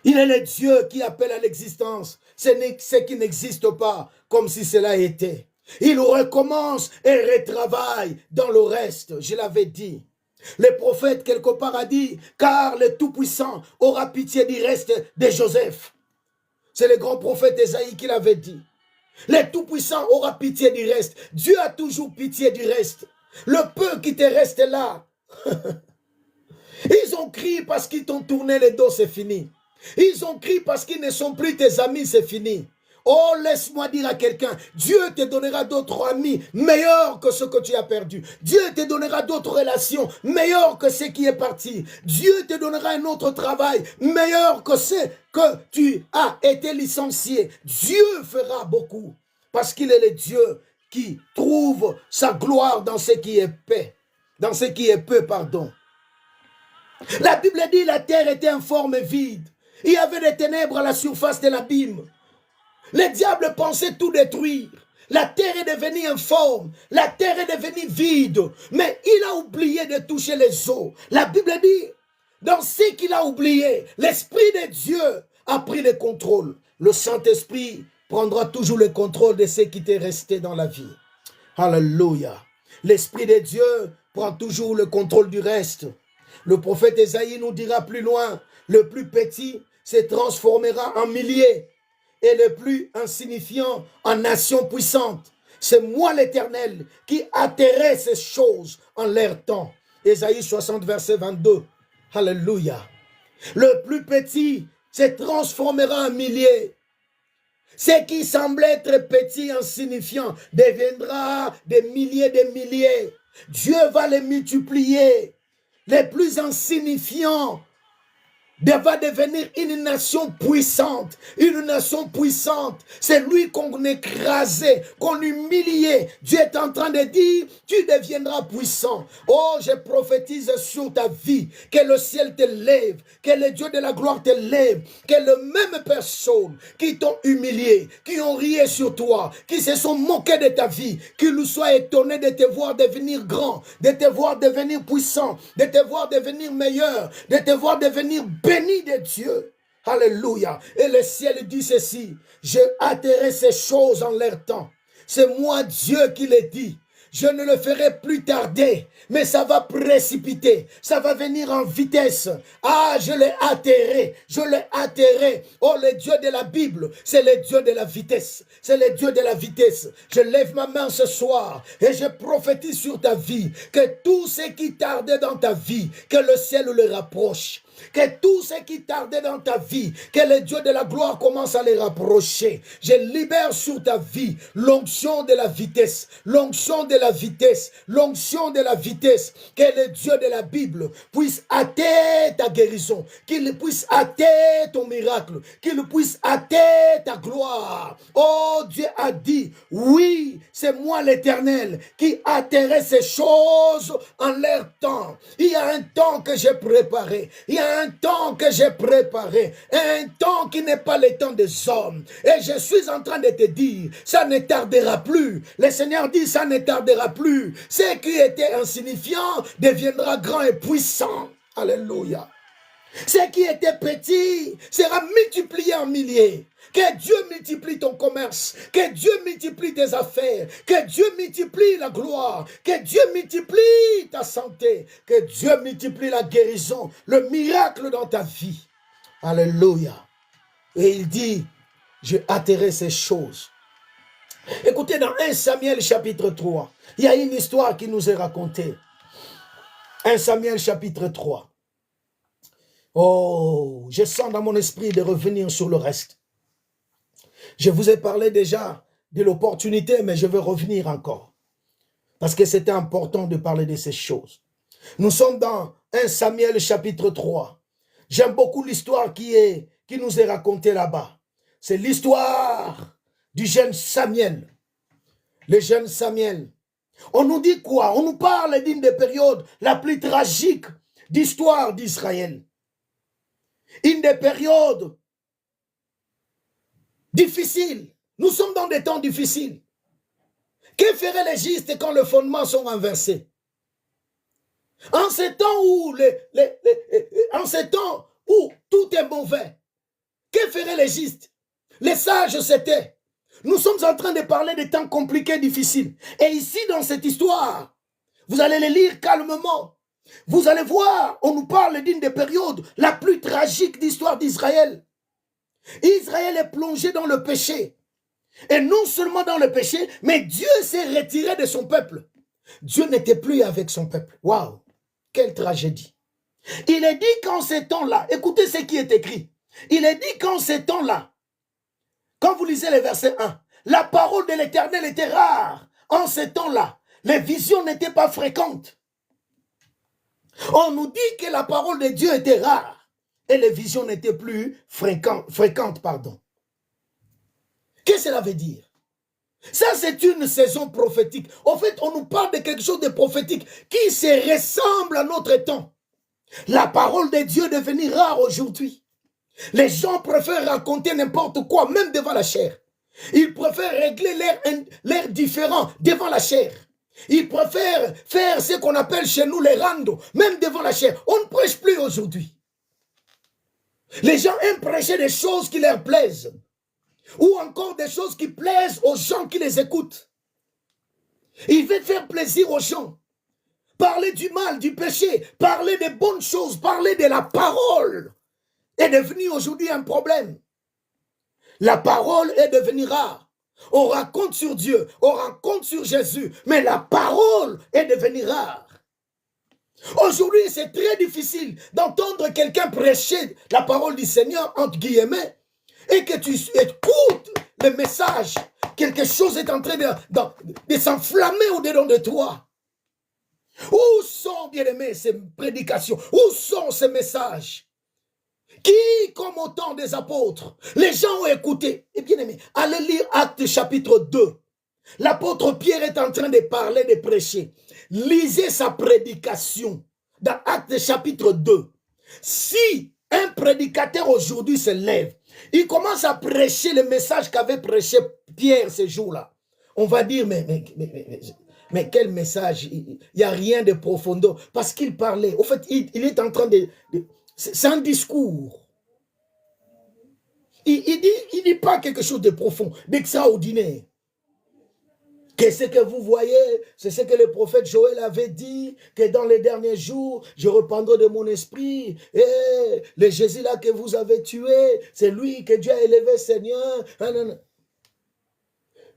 Il est le Dieu qui appelle à l'existence ce qui n'existe pas comme si cela était. Il recommence et retravaille dans le reste, je l'avais dit. Le prophète quelque part a dit, car le Tout-Puissant aura pitié du reste de Joseph. C'est le grand prophète Ésaïe qui l'avait dit. Le Tout-Puissant aura pitié du reste. Dieu a toujours pitié du reste. Le peu qui te reste là. Ils ont crié parce qu'ils t'ont tourné le dos, c'est fini. Ils ont crié parce qu'ils ne sont plus tes amis, c'est fini. Oh, laisse-moi dire à quelqu'un, Dieu te donnera d'autres amis meilleurs que ceux que tu as perdus. Dieu te donnera d'autres relations meilleures que ce qui est parti. Dieu te donnera un autre travail meilleur que ce que tu as été licencié. Dieu fera beaucoup parce qu'il est le Dieu qui trouve sa gloire dans ce qui est paix, dans ce qui est peu, pardon. La Bible dit la terre était informe et vide. Il y avait des ténèbres à la surface de l'abîme. Le diable pensait tout détruire. La terre est devenue informe. La terre est devenue vide. Mais il a oublié de toucher les eaux. La Bible dit, dans ce qu'il a oublié, l'Esprit de Dieu a pris le contrôle. Le Saint-Esprit prendra toujours le contrôle de ce qui t'est resté dans la vie. Alléluia. L'Esprit de Dieu prend toujours le contrôle du reste. Le prophète Ésaïe nous dira plus loin, le plus petit se transformera en milliers et le plus insignifiant en nation puissante. C'est moi l'Éternel qui atterrai ces choses en leur temps. Ésaïe 60, verset 22. Alléluia. Le plus petit se transformera en milliers. Ce qui semble être petit, insignifiant, deviendra des milliers de milliers. Dieu va les multiplier. Les plus insignifiants va devenir une nation puissante. Une nation puissante. C'est lui qu'on écrasait, qu'on humiliait. Dieu est en train de dire, tu deviendras puissant. Oh, je prophétise sur ta vie, que le ciel te lève, que le Dieu de la gloire te lève, que les mêmes personnes qui t'ont humilié, qui ont rié sur toi, qui se sont moqués de ta vie, qu'ils soient étonnés de te voir devenir grand, de te voir devenir puissant, de te voir devenir meilleur, de te voir devenir béni de Dieu. Alléluia. Et le ciel dit ceci, je hâterai ces choses en leur temps. C'est moi Dieu qui le dit. Je ne le ferai plus tarder, mais ça va précipiter, ça va venir en vitesse. Ah, je l'ai hâterai, je l'ai hâterai. Oh, le Dieu de la Bible, c'est le Dieu de la vitesse, c'est le Dieu de la vitesse. Je lève ma main ce soir et je prophétise sur ta vie que tout ce qui tardait dans ta vie, que le ciel le rapproche. Que tout ce qui tardait dans ta vie, que le Dieu de la gloire commence à les rapprocher. Je libère sur ta vie l'onction de la vitesse, l'onction de la vitesse, l'onction de la vitesse. Que le Dieu de la Bible puisse hâter ta guérison, qu'il puisse hâter ton miracle, qu'il puisse hâter ta gloire. Oh, Dieu a dit, oui, c'est moi l'Éternel qui hâterai ces choses en leur temps. Il y a un temps que j'ai préparé, il y a un temps que j'ai préparé, un temps qui n'est pas le temps des hommes. Et je suis en train de te dire, ça ne tardera plus. Le Seigneur dit, ça ne tardera plus. Ce qui était insignifiant deviendra grand et puissant. Alléluia. Ce qui était petit sera multiplié en milliers. Que Dieu multiplie ton commerce, que Dieu multiplie tes affaires, que Dieu multiplie la gloire, que Dieu multiplie ta santé, que Dieu multiplie la guérison, le miracle dans ta vie. Alléluia. Et il dit, je hâterai ces choses. Écoutez, dans 1 Samuel chapitre 3, il y a une histoire qui nous est racontée. 1 Samuel chapitre 3. Oh, je sens dans mon esprit de revenir sur le reste. Je vous ai parlé déjà de l'opportunité, mais je vais revenir encore. Parce que c'était important de parler de ces choses. Nous sommes dans 1 Samuel chapitre 3. J'aime beaucoup l'histoire qui nous est racontée là-bas. C'est l'histoire du jeune Samuel. Le jeune Samuel. On nous dit quoi? On nous parle d'une des périodes la plus tragique d'histoire d'Israël. Une des périodes difficiles. Nous sommes dans des temps difficiles. Que feraient les justes quand les fondements sont renversés? En ces temps où tout est mauvais, que feraient les justes? Les sages s'étaient. Nous sommes en train de parler des temps compliqués, difficiles. Et ici, dans cette histoire, vous allez les lire calmement. Vous allez voir, on nous parle d'une des périodes la plus tragique d'histoire d'Israël. Israël est plongé dans le péché. Et non seulement dans le péché, mais Dieu s'est retiré de son peuple. Dieu n'était plus avec son peuple. Waouh! Quelle tragédie. Il est dit qu'en ces temps-là, écoutez ce qui est écrit. Il est dit qu'en ces temps-là, quand vous lisez le verset 1, la parole de l'Éternel était rare. En ces temps-là, les visions n'étaient pas fréquentes. On nous dit que la parole de Dieu était rare et les visions n'étaient plus fréquentes. Qu'est-ce que cela veut dire? Ça, c'est une saison prophétique. En fait, on nous parle de quelque chose de prophétique qui se ressemble à notre temps. La parole de Dieu est devenue rare aujourd'hui. Les gens préfèrent raconter n'importe quoi, même devant la chair. Ils préfèrent régler leurs différends devant la chair. Ils préfèrent faire ce qu'on appelle chez nous les randos, même devant la chair. On ne prêche plus aujourd'hui. Les gens aiment prêcher des choses qui leur plaisent. Ou encore des choses qui plaisent aux gens qui les écoutent. Ils veulent faire plaisir aux gens. Parler du mal, du péché, parler des bonnes choses, parler de la parole est devenu aujourd'hui un problème. La parole est devenue rare. On raconte sur Dieu, on raconte sur Jésus, mais la parole est devenue rare. Aujourd'hui, c'est très difficile d'entendre quelqu'un prêcher la parole du Seigneur, entre guillemets, et que tu écoutes le message. Quelque chose est en train de s'enflammer au-dedans de toi. Où sont, bien-aimés, ces prédications? Où sont ces messages? Qui, comme au temps des apôtres, les gens ont écouté? Et bien aimé, allez lire Actes chapitre 2. L'apôtre Pierre est en train de parler, de prêcher. Lisez sa prédication dans Actes chapitre 2. Si un prédicateur aujourd'hui se lève, il commence à prêcher le message qu'avait prêché Pierre ce jour-là, on va dire, mais quel message? Il n'y a rien de profondeur. Parce qu'il parlait. Au fait, il est en train c'est un discours. Il dit pas quelque chose de profond, d'extraordinaire. Qu'est-ce que vous voyez? C'est ce que le prophète Joël avait dit, que dans les derniers jours, je reprendrai de mon esprit. Et le Jésus là que vous avez tué, c'est lui que Dieu a élevé, Seigneur.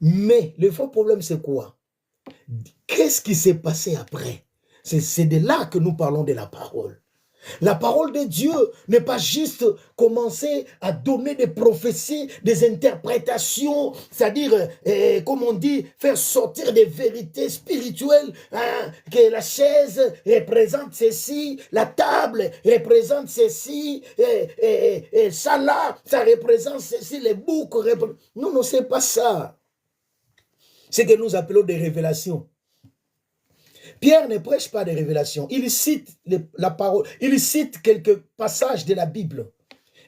Mais le faux problème, c'est quoi? Qu'est-ce qui s'est passé après? C'est de là que nous parlons de la parole. La parole de Dieu n'est pas juste commencer à donner des prophéties, des interprétations, c'est-à-dire, comme on dit, faire sortir des vérités spirituelles, hein, que la chaise représente ceci, la table représente ceci, et ça là, ça représente ceci, les boucs représentent... Non, c'est pas ça. C'est que nous appelons des révélations. Pierre ne prêche pas des révélations. Il cite la parole. Il cite quelques passages de la Bible.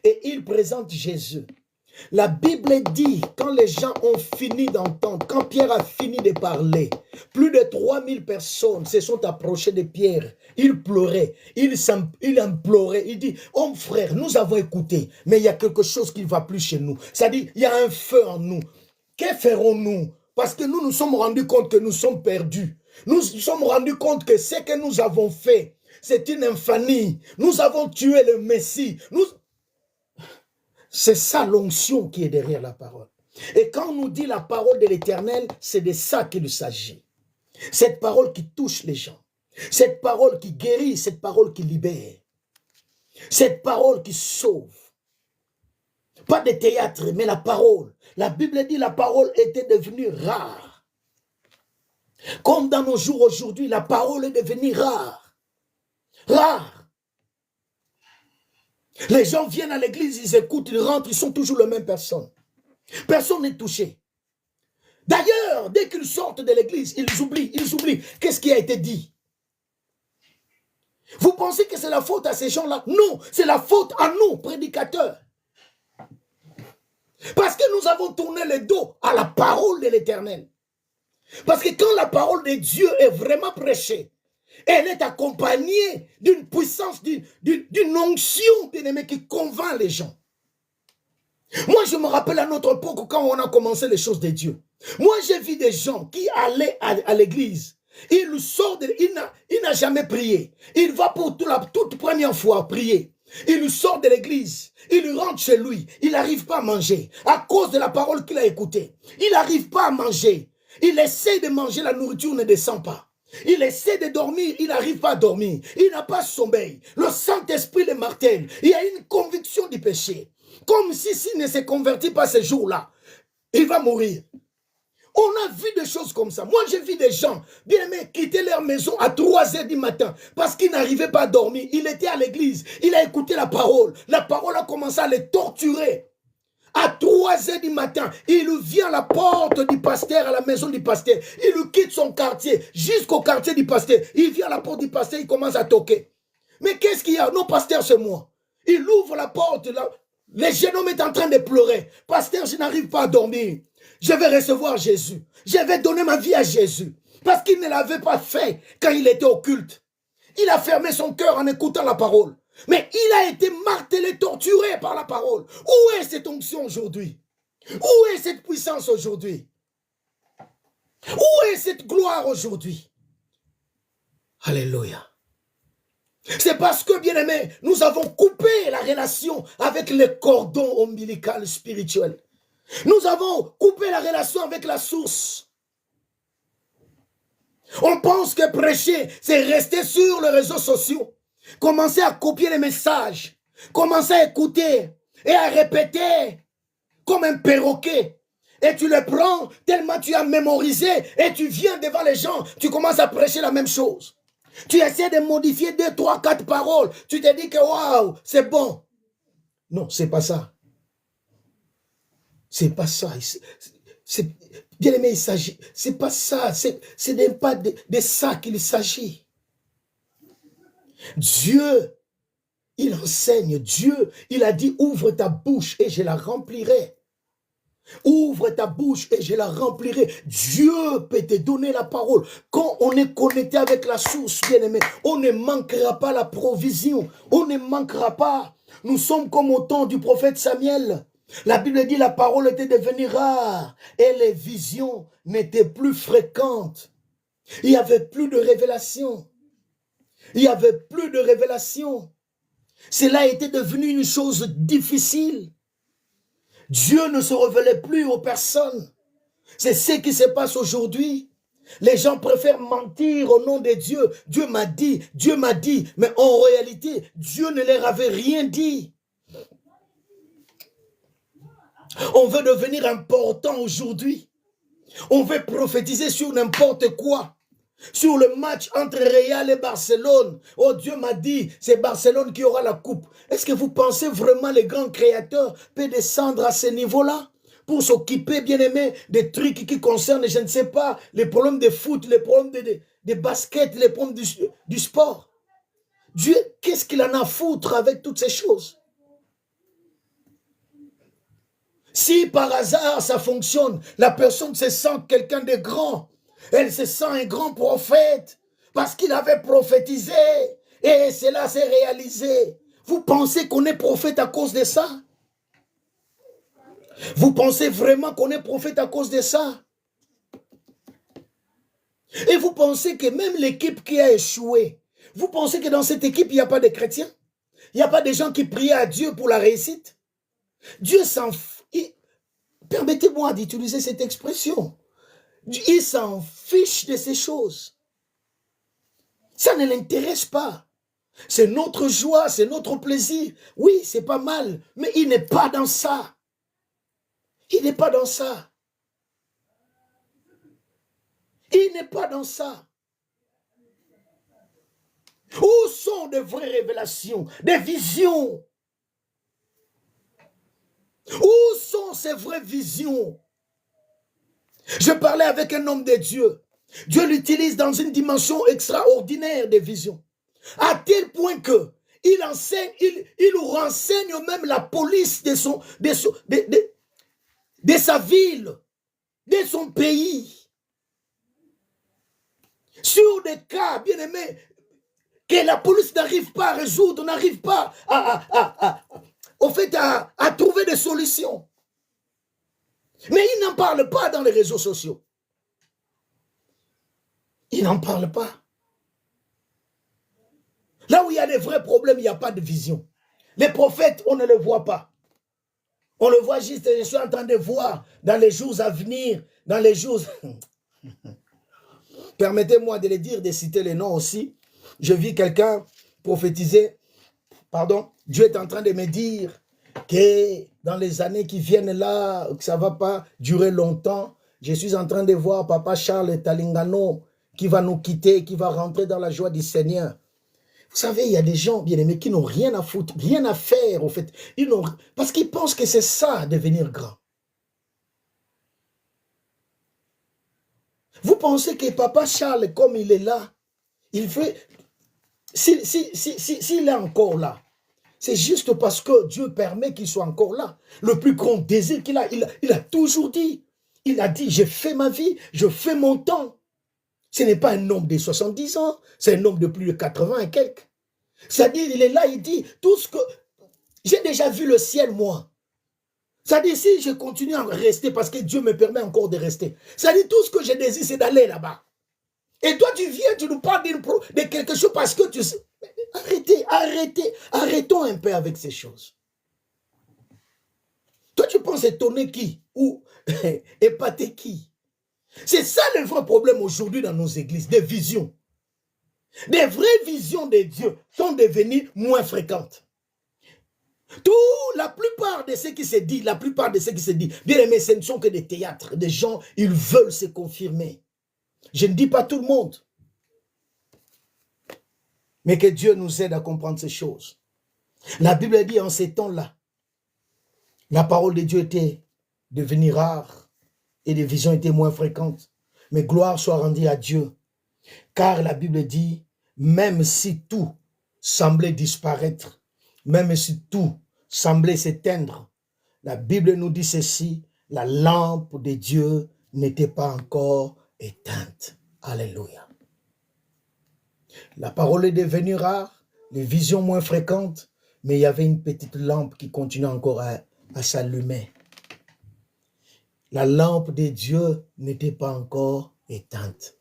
Et il présente Jésus. La Bible dit, quand les gens ont fini d'entendre, quand Pierre a fini de parler, plus de 3000 personnes se sont approchées de Pierre. Il pleurait, il implorait, il dit, oh frère, nous avons écouté, mais il y a quelque chose qui ne va plus chez nous. C'est-à-dire, il y a un feu en nous. Que ferons-nous? Parce que nous nous sommes rendus compte que nous sommes perdus. Nous nous sommes rendus compte que ce que nous avons fait, c'est une infamie. Nous avons tué le Messie. C'est ça l'onction qui est derrière la parole. Et quand on nous dit la parole de l'Éternel, c'est de ça qu'il s'agit. Cette parole qui touche les gens. Cette parole qui guérit, cette parole qui libère. Cette parole qui sauve. Pas de théâtre, mais la parole. La Bible dit la parole était devenue rare. Comme dans nos jours aujourd'hui, la parole est devenue rare. Rare. Les gens viennent à l'église, ils écoutent, ils rentrent, ils sont toujours les mêmes personnes. Personne n'est touché. D'ailleurs, dès qu'ils sortent de l'église, ils oublient. Qu'est-ce qui a été dit? Vous pensez que c'est la faute à ces gens-là? Non, c'est la faute à nous, prédicateurs. Parce que nous avons tourné le dos à la parole de l'Éternel. Parce que quand la parole de Dieu est vraiment prêchée, elle est accompagnée d'une puissance, d'une onction, bien-aimé, qui convainc les gens. Moi, je me rappelle à notre époque, quand on a commencé les choses de Dieu. Moi, j'ai vu des gens qui allaient à l'église. Il sort, il n'a jamais prié. Il va pour la toute première fois prier. Il sort de l'église, il rentre chez lui, il n'arrive pas à manger à cause de la parole qu'il a écoutée. Il n'arrive pas à manger. Il essaie de manger, la nourriture ne descend pas. Il essaie de dormir, il n'arrive pas à dormir. Il n'a pas sommeil. Le Saint-Esprit le martèle. Il y a une conviction du péché. Comme si s'il ne se convertit pas ce jour-là, il va mourir. On a vu des choses comme ça. Moi, j'ai vu des gens, bien aimés, quitter leur maison à 3 h du matin parce qu'ils n'arrivaient pas à dormir. Il était à l'église, il a écouté la parole. La parole a commencé à les torturer. À 3 h du matin, il vient à la porte du pasteur, à la maison du pasteur. Il quitte son quartier jusqu'au quartier du pasteur. Il vient à la porte du pasteur, il commence à toquer. Mais qu'est-ce qu'il y a? Non, pasteur, c'est moi. Il ouvre la porte, là. Le jeune homme est en train de pleurer. Pasteur, je n'arrive pas à dormir. Je vais recevoir Jésus. Je vais donner ma vie à Jésus. Parce qu'il ne l'avait pas fait quand il était au culte. Il a fermé son cœur en écoutant la parole. Mais il a été martelé, torturé par la parole. Où est cette onction aujourd'hui? Où est cette puissance aujourd'hui? Où est cette gloire aujourd'hui? Alléluia. C'est parce que, bien aimé, nous avons coupé la relation avec le cordon ombilical spirituel. Nous avons coupé la relation avec la source. On pense que prêcher, c'est rester sur les réseaux sociaux. Commencer à copier les messages. Commencer à écouter et à répéter comme un perroquet. Et tu le prends tellement tu as mémorisé et tu viens devant les gens, tu commences à prêcher la même chose. Tu essaies de modifier 2, 3, 4 paroles. Tu te dis que waouh, c'est bon. Non, c'est pas ça. C'est pas ça. Bien aimé, il s'agit. C'est pas ça. Ce n'est pas de ça qu'il s'agit. Dieu, il enseigne. Dieu, il a dit ouvre ta bouche et je la remplirai. Ouvre ta bouche et je la remplirai. Dieu peut te donner la parole. Quand on est connecté avec la source, bien-aimé, on ne manquera pas la provision. On ne manquera pas. Nous sommes comme au temps du prophète Samuel. La Bible dit la parole était devenue rare et les visions n'étaient plus fréquentes. Il n'y avait plus de révélation. Il n'y avait plus de révélation. Cela était devenu une chose difficile. Dieu ne se révélait plus aux personnes. C'est ce qui se passe aujourd'hui. Les gens préfèrent mentir au nom de Dieu. Dieu m'a dit, mais en réalité, Dieu ne leur avait rien dit. On veut devenir important aujourd'hui. On veut prophétiser sur n'importe quoi. Sur le match entre Real et Barcelone. Oh, Dieu m'a dit, c'est Barcelone qui aura la coupe. Est-ce que vous pensez vraiment les grands créateurs peuvent descendre à ce niveau-là pour s'occuper, bien aimé, des trucs qui concernent, je ne sais pas, les problèmes de foot, les problèmes de basket, les problèmes du sport? Dieu, qu'est-ce qu'il en a à foutre avec toutes ces choses? Si par hasard ça fonctionne, la personne se sent quelqu'un de grand. Elle se sent un grand prophète parce qu'il avait prophétisé et cela s'est réalisé. Vous pensez qu'on est prophète à cause de ça? Vous pensez vraiment qu'on est prophète à cause de ça? Et vous pensez que même l'équipe qui a échoué, vous pensez que dans cette équipe, il n'y a pas de chrétiens? Il n'y a pas de gens qui prient à Dieu pour la réussite? Dieu s'en fout. Permettez-moi d'utiliser cette expression. Il s'en fiche de ces choses. Ça ne l'intéresse pas. C'est notre joie, c'est notre plaisir. Oui, c'est pas mal, mais il n'est pas dans ça. Il n'est pas dans ça. Il n'est pas dans ça. Où sont de vraies révélations, des visions? Où sont ces vraies visions? Je parlais avec un homme de Dieu. Dieu l'utilise dans une dimension extraordinaire des visions. À tel point que il enseigne, il renseigne même la police de sa ville, de son pays. Sur des cas, bien aimés, que la police n'arrive pas à résoudre, n'arrive pas à trouver des solutions. Mais il n'en parle pas dans les réseaux sociaux. Il n'en parle pas. Là où il y a des vrais problèmes, il n'y a pas de vision. Les prophètes, on ne les voit pas. On le voit juste, je suis en train de voir dans les jours à venir, dans les jours... Permettez-moi de les dire, de citer les noms aussi. Je vis quelqu'un prophétiser, pardon, Dieu est en train de me dire que dans les années qui viennent là, que ça ne va pas durer longtemps, je suis en train de voir Papa Charles Talingano qui va nous quitter, qui va rentrer dans la joie du Seigneur. Vous savez, il y a des gens, bien aimés, qui n'ont rien à foutre, rien à faire, au fait. Parce qu'ils pensent que c'est ça, devenir grand. Vous pensez que Papa Charles, comme il est là, il fait... S'il est encore là, c'est juste parce que Dieu permet qu'il soit encore là. Le plus grand désir qu'il a, il a toujours dit. Il a dit, j'ai fait ma vie, je fais mon temps. Ce n'est pas un homme de 70 ans, c'est un homme de plus de 80 et quelques. C'est-à-dire, il est là, il dit, tout ce que... J'ai déjà vu le ciel, moi. C'est-à-dire, si je continue à rester, parce que Dieu me permet encore de rester, c'est-à-dire, tout ce que je désire, c'est d'aller là-bas. Et toi, tu viens, tu nous parles de quelque chose parce que tu sais... Arrêtons un peu avec ces choses. Toi, tu penses étonner qui? Ou épater qui? C'est ça le vrai problème aujourd'hui dans nos églises, des visions. Des vraies visions de Dieu sont devenues moins fréquentes. La plupart de ce qui se dit, bien aimé, ce ne sont que des théâtres. Des gens, ils veulent se confirmer. Je ne dis pas tout le monde. Mais que Dieu nous aide à comprendre ces choses. La Bible dit en ces temps-là, la parole de Dieu était devenue rare et les visions étaient moins fréquentes. Mais gloire soit rendue à Dieu. Car la Bible dit, même si tout semblait disparaître, même si tout semblait s'éteindre, la Bible nous dit ceci, la lampe de Dieu n'était pas encore éteinte. Alléluia. La parole est devenue rare, les visions moins fréquentes, mais il y avait une petite lampe qui continuait encore à s'allumer. La lampe de Dieu n'était pas encore éteinte.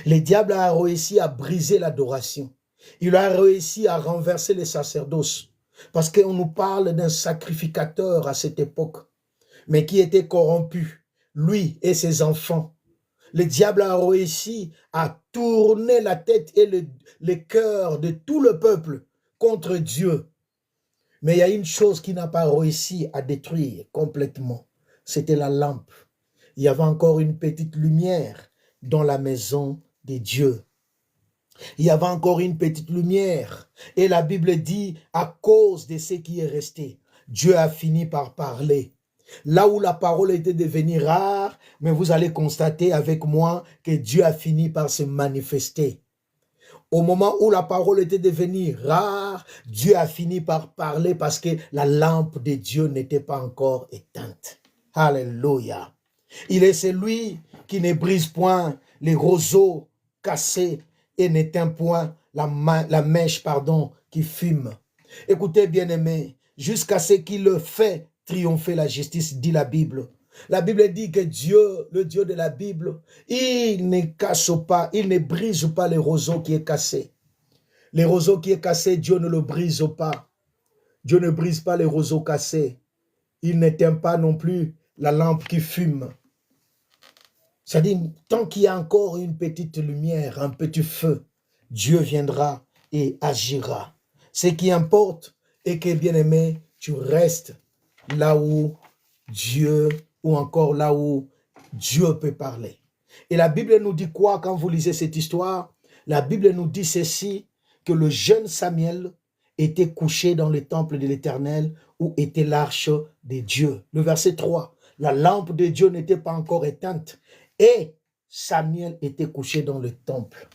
Le diable a réussi à briser l'adoration. Il a réussi à renverser les sacerdoces. Parce qu'on nous parle d'un sacrificateur à cette époque, mais qui était corrompu, lui et ses enfants. Le diable a réussi à tourner la tête et le cœur de tout le peuple contre Dieu. Mais il y a une chose qui n'a pas réussi à détruire complètement. C'était la lampe. Il y avait encore une petite lumière dans la maison de Dieu. Il y avait encore une petite lumière. Et la Bible dit, à cause de ce qui est resté, Dieu a fini par parler. Là où la parole était devenue rare, mais vous allez constater avec moi que Dieu a fini par se manifester. Au moment où la parole était devenue rare, Dieu a fini par parler parce que la lampe de Dieu n'était pas encore éteinte. Alléluia. Il est celui qui ne brise point les roseaux cassés et n'éteint point la mèche, qui fume. Écoutez, bien-aimés, jusqu'à ce qu'il le fait triompher la justice, dit la Bible. La Bible dit que Dieu, le Dieu de la Bible, il ne casse pas, il ne brise pas les roseaux qui est cassé. Les roseaux qui est cassé, Dieu ne le brise pas. Dieu ne brise pas les roseaux cassés. Il n'éteint pas non plus la lampe qui fume. C'est-à-dire, tant qu'il y a encore une petite lumière, un petit feu, Dieu viendra et agira. Ce qui importe est que, bien-aimé, tu restes là où Dieu, ou encore là où Dieu peut parler. Et la Bible nous dit quoi quand vous lisez cette histoire? La Bible nous dit ceci, que le jeune Samuel était couché dans le temple de l'Éternel où était l'arche de Dieu. Le verset 3, la lampe de Dieu n'était pas encore éteinte et Samuel était couché dans le temple.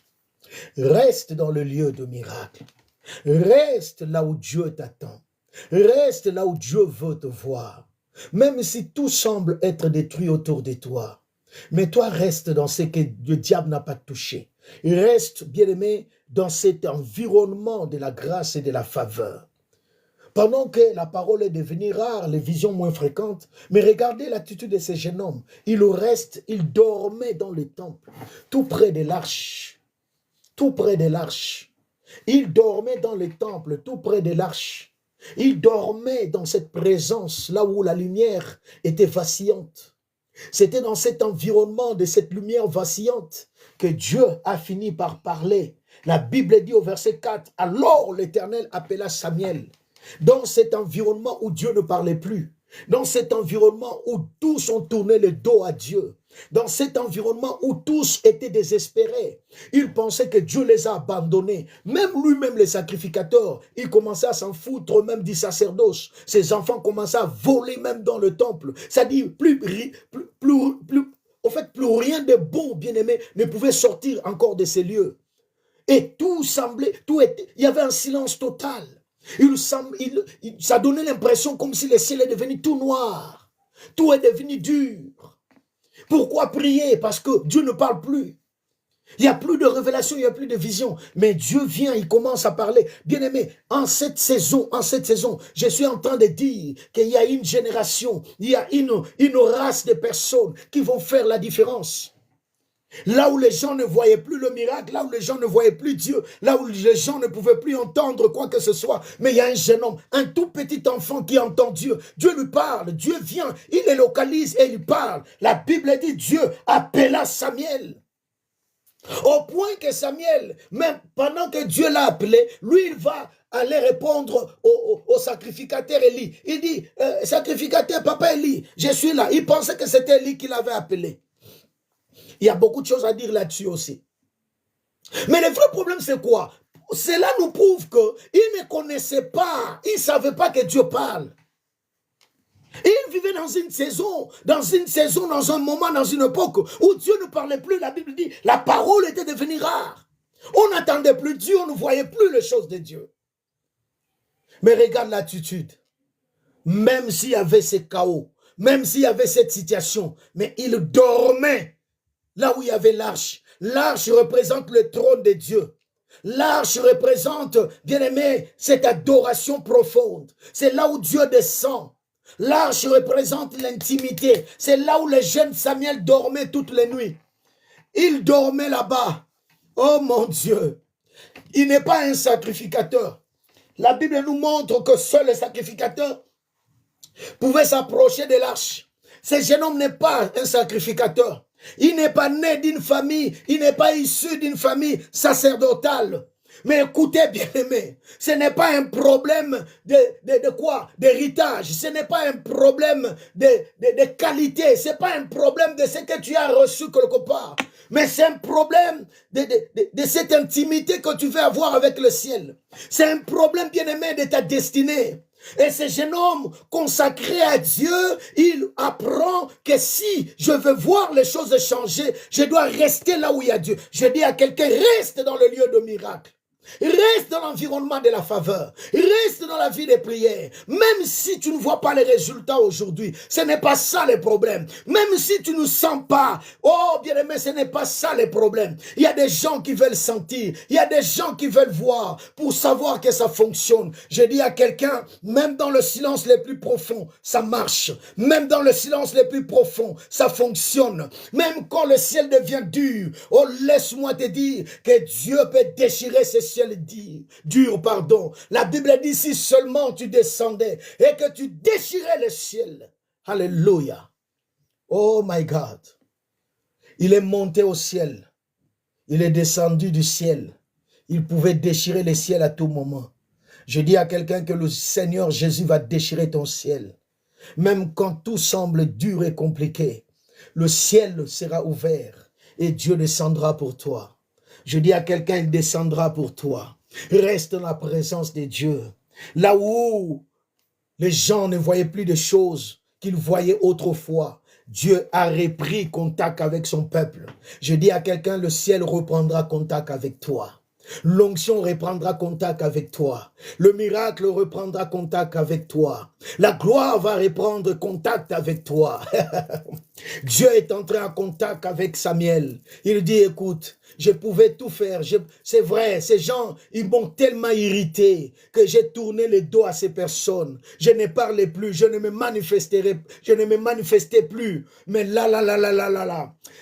Reste dans le lieu de miracle. Reste là où Dieu t'attend. Reste là où Dieu veut te voir. Même si tout semble être détruit autour de toi. Mais toi, reste dans ce que le diable n'a pas touché. Reste, bien-aimé, dans cet environnement de la grâce et de la faveur. Pendant que la parole est devenue rare, les visions moins fréquentes, mais regardez l'attitude de ces jeunes hommes. Il dormait dans le temple, tout près de l'arche. Tout près de l'arche. Il dormait dans le temple, tout près de l'arche. Il dormait dans cette présence, là où la lumière était vacillante. C'était dans cet environnement de cette lumière vacillante que Dieu a fini par parler. La Bible dit au verset 4, « Alors l'Éternel appela Samuel. » Dans cet environnement où Dieu ne parlait plus, dans cet environnement où tous ont tourné le dos à Dieu, dans cet environnement où tous étaient désespérés, ils pensaient que Dieu les a abandonnés. Même lui-même, les sacrificateurs, il commençait à s'en foutre même du sacerdoce. Ses enfants commençaient à voler même dans le temple. C'est-à-dire, plus rien de bon, bien-aimé, ne pouvait sortir encore de ces lieux. Et tout semblait, il y avait un silence total. Ça donnait l'impression comme si le ciel est devenu tout noir. Tout est devenu dur. Pourquoi prier? Parce que Dieu ne parle plus. Il n'y a plus de révélation, il n'y a plus de vision. Mais Dieu vient, il commence à parler. Bien-aimé, en cette saison, je suis en train de dire qu'il y a une génération, il y a une race de personnes qui vont faire la différence. Là où les gens ne voyaient plus le miracle, là où les gens ne voyaient plus Dieu, là où les gens ne pouvaient plus entendre quoi que ce soit, mais il y a un jeune homme, un tout petit enfant qui entend Dieu. Dieu lui parle, Dieu vient, il les localise et il parle. La Bible dit Dieu appela Samuel. Au point que Samuel, même pendant que Dieu l'a appelé, lui il va aller répondre au sacrificateur Élie. Il dit, sacrificateur, papa Élie, je suis là. Il pensait que c'était Élie qui l'avait appelé. Il y a beaucoup de choses à dire là-dessus aussi. Mais le vrai problème, c'est quoi? Cela nous prouve qu'ils ne connaissaient pas, ils ne savaient pas que Dieu parle. Ils vivaient dans une saison, dans un moment, dans une époque où Dieu ne parlait plus. La Bible dit, la parole était devenue rare. On n'entendait plus Dieu, on ne voyait plus les choses de Dieu. Mais regarde l'attitude. Même s'il y avait ce chaos, même s'il y avait cette situation, mais il dormait. Là où il y avait l'arche. L'arche représente le trône de Dieu. L'arche représente, bien aimé, cette adoration profonde. C'est là où Dieu descend. L'arche représente l'intimité. C'est là où le jeune Samuel dormait toutes les nuits. Il dormait là-bas. Oh mon Dieu. Il n'est pas un sacrificateur. La Bible nous montre que seul le sacrificateur pouvait s'approcher de l'arche. Ce jeune homme n'est pas un sacrificateur. Il n'est pas né d'une famille, il n'est pas issu d'une famille sacerdotale. Mais écoutez bien aimé, ce n'est pas un problème de quoi? D'héritage, ce n'est pas un problème de qualité, ce n'est pas un problème de ce que tu as reçu quelque part. Mais c'est un problème de cette intimité que tu veux avoir avec le ciel. C'est un problème bien aimé de ta destinée. Et ce jeune homme consacré à Dieu, il apprend que si je veux voir les choses changer, je dois rester là où il y a Dieu. Je dis à quelqu'un, reste dans le lieu de miracle. Reste dans l'environnement de la faveur. Reste dans la vie des prières. Même si tu ne vois pas les résultats aujourd'hui, ce n'est pas ça le problème. Même si tu ne sens pas, oh bien aimé, ce n'est pas ça le problème. Il y a des gens qui veulent sentir. Il y a des gens qui veulent voir pour savoir que ça fonctionne. Je dis à quelqu'un, même dans le silence le plus profond, ça marche. Même dans le silence le plus profond, ça fonctionne. Même quand le ciel devient dur, oh laisse-moi te dire que Dieu peut déchirer ce ciel dur, pardon. La Bible dit si seulement tu descendais et que tu déchirais le ciel. Alléluia. Oh my God. Il est monté au ciel. Il est descendu du ciel. il pouvait déchirer les ciels à tout moment. Je dis à quelqu'un que le Seigneur Jésus va déchirer ton ciel. Même quand tout semble dur et compliqué, le ciel sera ouvert et Dieu descendra pour toi. Je dis à quelqu'un, il descendra pour toi. Reste dans la présence de Dieu. Là où les gens ne voyaient plus de choses qu'ils voyaient autrefois, Dieu a repris contact avec son peuple. Je dis à quelqu'un, le ciel reprendra contact avec toi. L'onction reprendra contact avec toi. Le miracle reprendra contact avec toi. La gloire va reprendre contact avec toi. Dieu est entré en contact avec Samuel. Il dit, écoute, je pouvais tout faire. C'est vrai, ces gens, ils m'ont tellement irrité que j'ai tourné le dos à ces personnes. Je ne parlais plus, je ne me manifestais plus. Mais là,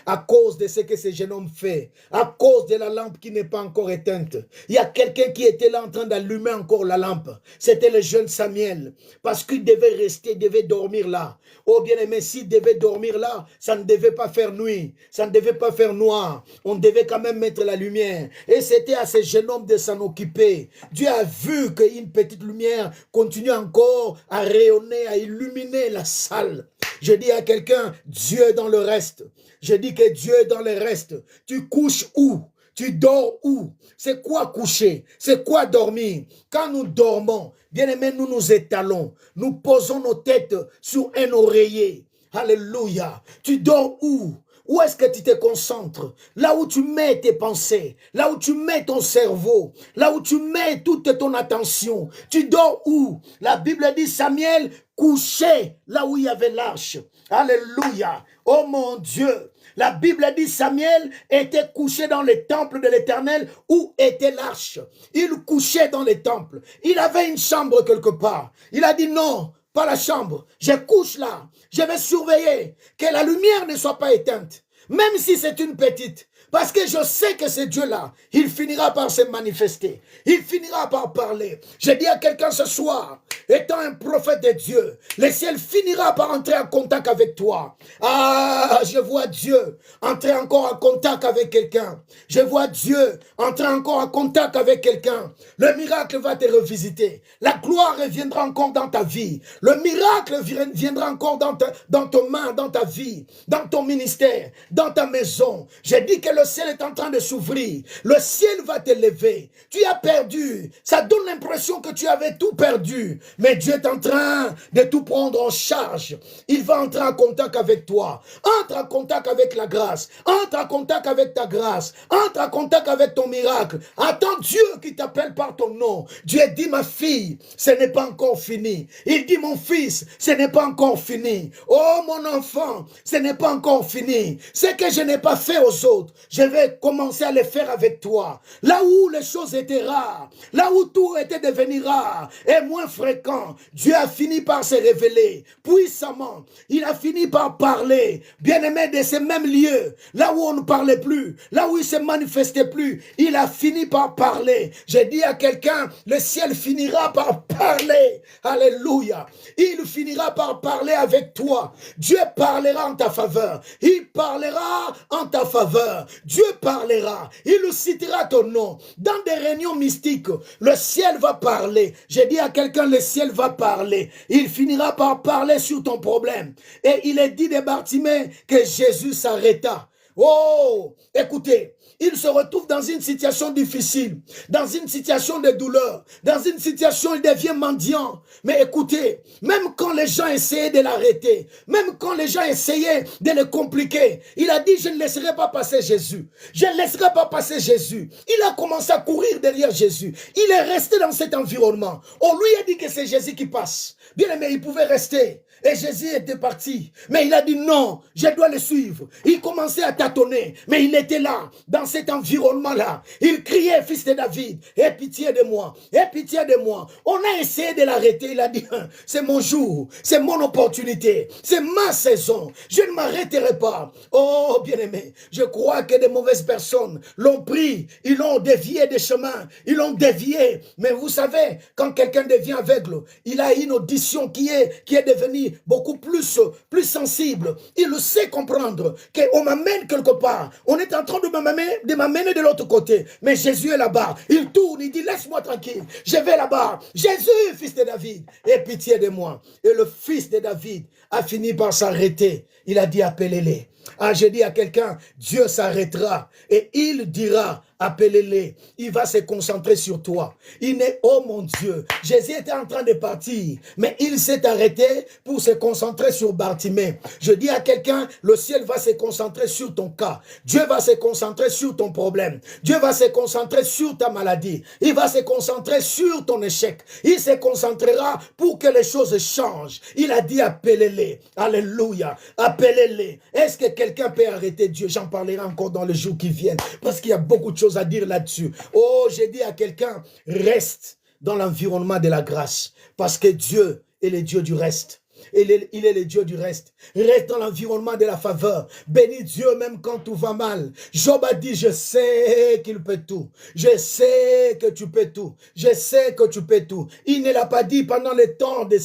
à cause de ce que ce jeune homme fait, à cause de la lampe qui n'est pas encore éteinte, il y a quelqu'un qui était là en train d'allumer encore la lampe. C'était le jeune Samuel. Parce qu'il devait rester, il devait dormir là. Oh bien-aimé, s'il devait dormir là, ça ne devait pas faire nuit, ça ne devait pas faire noir. On devait quand même mettre la lumière. Et c'était à ce jeune homme de s'en occuper. Dieu a vu qu'une petite lumière continue encore à rayonner, à illuminer la salle. Je dis à quelqu'un, Dieu est dans le reste. Je dis que Dieu est dans le reste. Tu couches où? Tu dors où? C'est quoi coucher? C'est quoi dormir? Quand nous dormons, bien aimé, nous nous étalons. Nous posons nos têtes sur un oreiller. Alléluia. Tu dors où? Où est-ce que tu te concentres? Là où tu mets tes pensées, là où tu mets ton cerveau, là où tu mets toute ton attention. Tu dors où? La Bible dit Samuel couchait là où il y avait l'arche. Alléluia. Oh mon Dieu. La Bible dit Samuel était couché dans le temple de l'Éternel où était l'arche. Il couchait dans le temple. Il avait une chambre quelque part. Il a dit non, pas la chambre. Je couche là. Je vais surveiller que la lumière ne soit pas éteinte. Même si c'est une petite. Parce que je sais que ce Dieu-là, il finira par se manifester. Il finira par parler. Je dis à quelqu'un ce soir, étant un prophète de Dieu, le ciel finira par entrer en contact avec toi. Ah, je vois Dieu entrer encore en contact avec quelqu'un. Je vois Dieu entrer encore en contact avec quelqu'un. Le miracle va te revisiter. La gloire reviendra encore dans ta vie. Le miracle viendra encore dans ton main, dans ta vie, dans ton ministère, dans ta maison. Je dis que le ciel est en train de s'ouvrir. Le ciel va te lever. Tu as perdu. Ça donne l'impression que tu avais tout perdu. Mais Dieu est en train de tout prendre en charge. Il va entrer en contact avec toi. Entre en contact avec la grâce. Entre en contact avec ta grâce. Entre en contact avec ton miracle. Attends Dieu qui t'appelle par ton nom. Dieu dit ma fille, ce n'est pas encore fini. Il dit mon fils, ce n'est pas encore fini. Oh mon enfant, ce n'est pas encore fini. Ce que je n'ai pas fait aux autres, je vais commencer à le faire avec toi. Là où les choses étaient rares, là où tout était devenu rare et moins fréquent, Dieu a fini par se révéler puissamment. Il a fini par parler, bien-aimé, de ces mêmes lieux, là où on ne parlait plus, là où il ne se manifestait plus, il a fini par parler. J'ai dit à quelqu'un, le ciel finira par parler. Alléluia. Il finira par parler avec toi. Dieu parlera en ta faveur. Il parlera en ta faveur. Dieu parlera. Il citera ton nom. Dans des réunions mystiques, le ciel va parler. J'ai dit à quelqu'un, le ciel va parler. Il finira par parler sur ton problème. Et il est dit de Bartimée que Jésus s'arrêta. Oh, écoutez, il se retrouve dans une situation difficile, dans une situation de douleur, dans une situation où il devient mendiant. Mais écoutez, même quand les gens essayaient de l'arrêter, même quand les gens essayaient de le compliquer, il a dit, je ne laisserai pas passer Jésus. Je ne laisserai pas passer Jésus. Il a commencé à courir derrière Jésus. Il est resté dans cet environnement. On lui a dit que c'est Jésus qui passe. Bien aimé, il pouvait rester. Et Jésus était parti. Mais il a dit non, je dois le suivre. Il commençait à tâtonner. Mais il était là, dans cet environnement-là. Il criait, fils de David, aie pitié de moi, aie pitié de moi. On a essayé de l'arrêter. Il a dit, c'est mon jour, c'est mon opportunité, c'est ma saison. Je ne m'arrêterai pas. Oh, bien-aimé, je crois que de mauvaises personnes l'ont pris. Ils l'ont dévié des chemins. Ils l'ont dévié. Mais vous savez, quand quelqu'un devient aveugle, il a une audition qui est devenue beaucoup plus sensible. Il sait comprendre qu'on m'amène quelque part. On est en train de m'amener m'amener de l'autre côté. Mais Jésus est là-bas. Il tourne, il dit, laisse-moi tranquille. Je vais là-bas. Jésus, fils de David, aie pitié de moi. Et le fils de David a fini par s'arrêter. Il a dit, appelez-les. Ah, j'ai dit à quelqu'un, Dieu s'arrêtera et il dira, appelez-les. Il va se concentrer sur toi. Il n'est, oh mon Dieu, Jésus était en train de partir, mais il s'est arrêté pour se concentrer sur Bartimée. Je dis à quelqu'un, le ciel va se concentrer sur ton cas. Dieu va se concentrer sur ton problème. Dieu va se concentrer sur ta maladie. Il va se concentrer sur ton échec. Il se concentrera pour que les choses changent. Il a dit, appelez-les. Alléluia. Appelez-les. Est-ce que quelqu'un peut arrêter Dieu? J'en parlerai encore dans les jours qui viennent, parce qu'il y a beaucoup de choses à dire là-dessus. Oh, j'ai dit à quelqu'un, reste dans l'environnement de la grâce, parce que Dieu est le Dieu du reste. Il est le Dieu du reste. Reste dans l'environnement de la faveur. Bénis Dieu même quand tout va mal. Job a dit, je sais qu'il peut tout. Je sais que tu peux tout. Je sais que tu peux tout. Il ne l'a pas dit pendant le temps de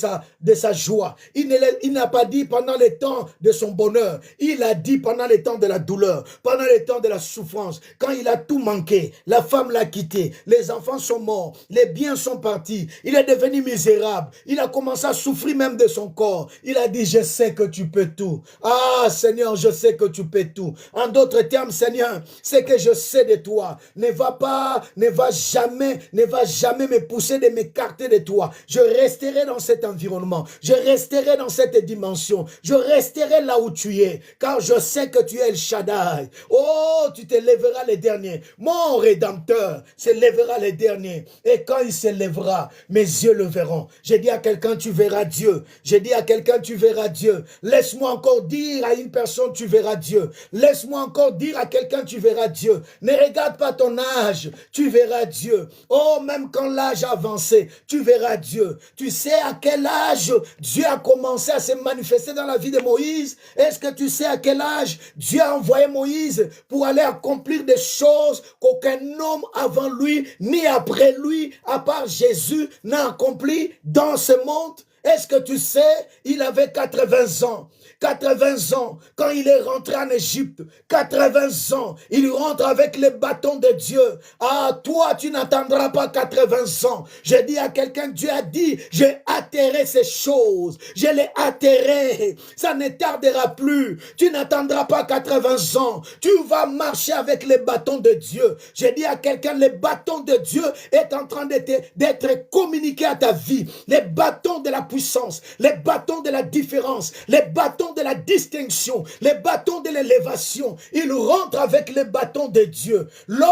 sa joie. Il n'a pas dit pendant le temps de son bonheur. Il a dit pendant le temps de la douleur. Pendant le temps de la souffrance. Quand il a tout manqué. La femme l'a quitté. Les enfants sont morts. Les biens sont partis. Il est devenu misérable. Il a commencé à souffrir même de son corps. Il a dit, je sais que tu peux tout. Ah, Seigneur, je sais que tu peux tout. En d'autres termes, Seigneur, c'est que je sais de toi. Ne va jamais me pousser de m'écarter de toi. Je resterai dans cet environnement. Je resterai dans cette dimension. Je resterai là où tu es. Car je sais que tu es El Shaddai. Oh, tu te lèveras les derniers. Mon Rédempteur se lèvera les derniers. Et quand il se lèvera, mes yeux le verront. J'ai dit à quelqu'un, tu verras Dieu. J'ai dit à quelqu'un, tu verras Dieu. Laisse-moi encore dire à une personne, tu verras Dieu. Laisse-moi encore dire à quelqu'un, tu verras Dieu. Ne regarde pas ton âge, tu verras Dieu. Oh, même quand l'âge a avancé, tu verras Dieu. Tu sais à quel âge Dieu a commencé à se manifester dans la vie de Moïse? Est-ce que tu sais à quel âge Dieu a envoyé Moïse pour aller accomplir des choses qu'aucun homme avant lui, ni après lui, à part Jésus, n'a accompli dans ce monde? Est-ce que tu sais, il avait 80 ans. 80 ans, quand il est rentré en Égypte, 80 ans, il rentre avec les bâtons de Dieu. Ah, toi, tu n'attendras pas 80 ans. J'ai dit à quelqu'un, Dieu a dit, j'ai atterré ces choses. Je l'ai atterré. Ça ne tardera plus. Tu n'attendras pas 80 ans. Tu vas marcher avec les bâtons de Dieu. J'ai dit à quelqu'un, les bâtons de Dieu est en train d'être communiqués à ta vie. Les bâtons de la puissance, les bâtons de la différence, les bâtons de la distinction, les bâtons de l'élévation. Il rentre avec les bâtons de Dieu. L'homme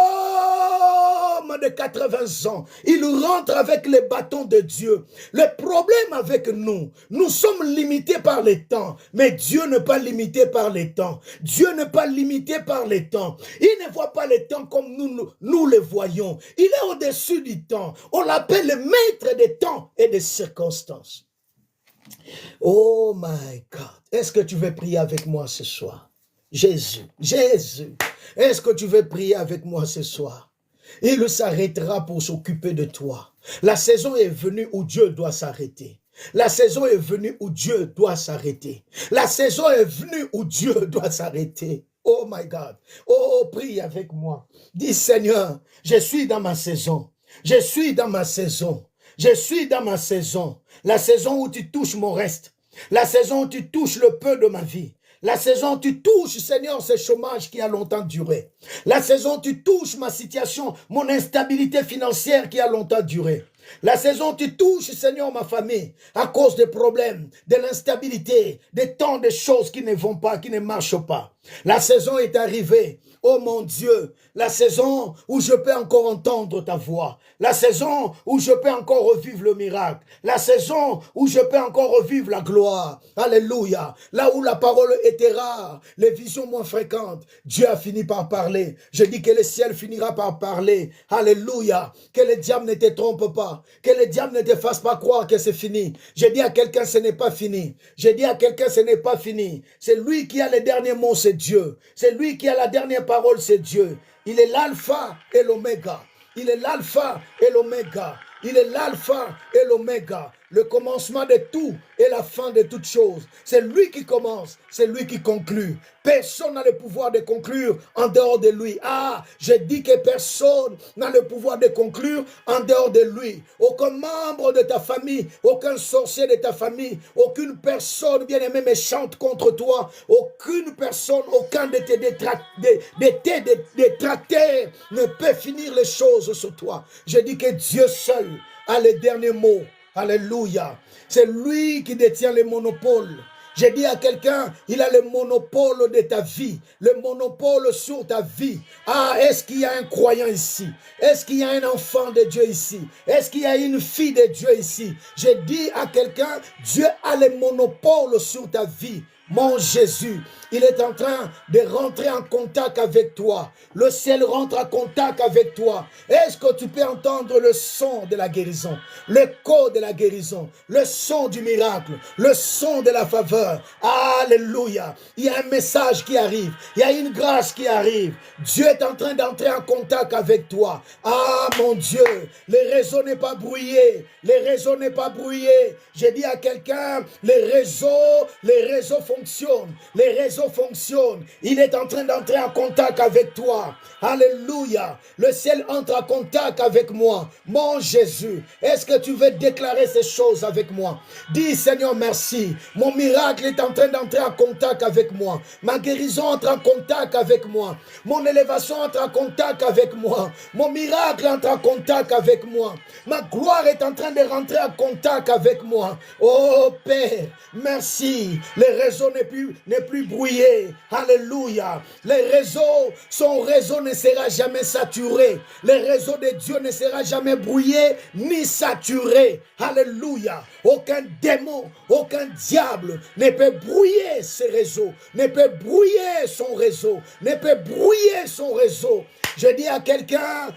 de 80 ans, il rentre avec les bâtons de Dieu. Le problème avec nous, nous sommes limités par les temps, mais Dieu n'est pas limité par les temps. Dieu n'est pas limité par les temps. Il ne voit pas les temps comme nous les voyons. Il est au-dessus du temps. On l'appelle le maître des temps et des circonstances. Oh my God. Est-ce que tu veux prier avec moi ce soir? Jésus, est-ce que tu veux prier avec moi ce soir? Il s'arrêtera pour s'occuper de toi. La saison est venue où Dieu doit s'arrêter. La saison est venue où Dieu doit s'arrêter. La saison est venue où Dieu doit s'arrêter. Oh my God. Oh, prie avec moi. Dis Seigneur, je suis dans ma saison. Je suis dans ma saison. Je suis dans ma saison. La saison où tu touches mon reste. La saison où tu touches le peu de ma vie. La saison où tu touches, Seigneur, ce chômage qui a longtemps duré. La saison où tu touches ma situation, mon instabilité financière qui a longtemps duré. La saison où tu touches, Seigneur, ma famille, à cause des problèmes, de l'instabilité, des temps de choses qui ne vont pas, qui ne marchent pas. La saison est arrivée. Oh mon Dieu, la saison où je peux encore entendre ta voix. La saison où je peux encore revivre le miracle. La saison où je peux encore revivre la gloire. Alléluia. Là où la parole était rare, les visions moins fréquentes, Dieu a fini par parler. Je dis que le ciel finira par parler. Alléluia. Que le diable ne te trompe pas. Que le diable ne te fasse pas croire que c'est fini. Je dis à quelqu'un, ce n'est pas fini. Je dis à quelqu'un, ce n'est pas fini. C'est lui qui a les derniers mots, c'est Dieu. C'est lui qui a la dernière parole, c'est Dieu. Il est l'alpha et l'oméga. Il est l'alpha et l'oméga. Il est l'alpha et l'oméga. le commencement de tout et la fin de toutes choses. C'est lui qui commence, c'est lui qui conclut. Personne n'a le pouvoir de conclure en dehors de lui. Ah, je dis que personne n'a le pouvoir de conclure en dehors de lui. Aucun membre de ta famille, aucun sorcier de ta famille, aucune personne bien-aimée méchante contre toi, aucune personne, aucun de tes détracteurs ne peut finir les choses sur toi. Je dis que Dieu seul a les derniers mots. Alléluia. C'est lui qui détient le monopole. J'ai dit à quelqu'un, il a le monopole de ta vie, le monopole sur ta vie. Ah, est-ce qu'il y a un croyant ici? Est-ce qu'il y a un enfant de Dieu ici? Est-ce qu'il y a une fille de Dieu ici? J'ai dit à quelqu'un, Dieu a le monopole sur ta vie. Mon Jésus, il est en train de rentrer en contact avec toi. Le ciel rentre en contact avec toi. Est-ce que tu peux entendre le son de la guérison, l'écho de la guérison, le son du miracle, le son de la faveur? Alléluia. Il y a un message qui arrive. Il y a une grâce qui arrive. Dieu est en train d'entrer en contact avec toi. Ah, mon Dieu, les réseaux n'est pas brouillés. Les réseaux n'est pas brouillés. J'ai dit à quelqu'un, les réseaux fonctionnent. Les réseaux fonctionnent. Il est en train d'entrer en contact avec toi. Alléluia. Le ciel entre en contact avec moi. Mon Jésus, est-ce que tu veux déclarer ces choses avec moi? Dis, Seigneur, merci. Mon miracle est en train d'entrer en contact avec moi. Ma guérison entre en contact avec moi. Mon élévation entre en contact avec moi. Mon miracle entre en contact avec moi. Ma gloire est en train de rentrer en contact avec moi. Oh Père, merci. Les réseaux n'est plus brouillé. Alléluia. Les réseaux, son réseau ne sera jamais saturé. Le réseau de Dieu ne sera jamais brouillé ni saturé. Alléluia. Aucun démon, aucun diable ne peut brouiller ses réseaux, ne peut brouiller son réseau, ne peut brouiller son réseau. Je dis à quelqu'un,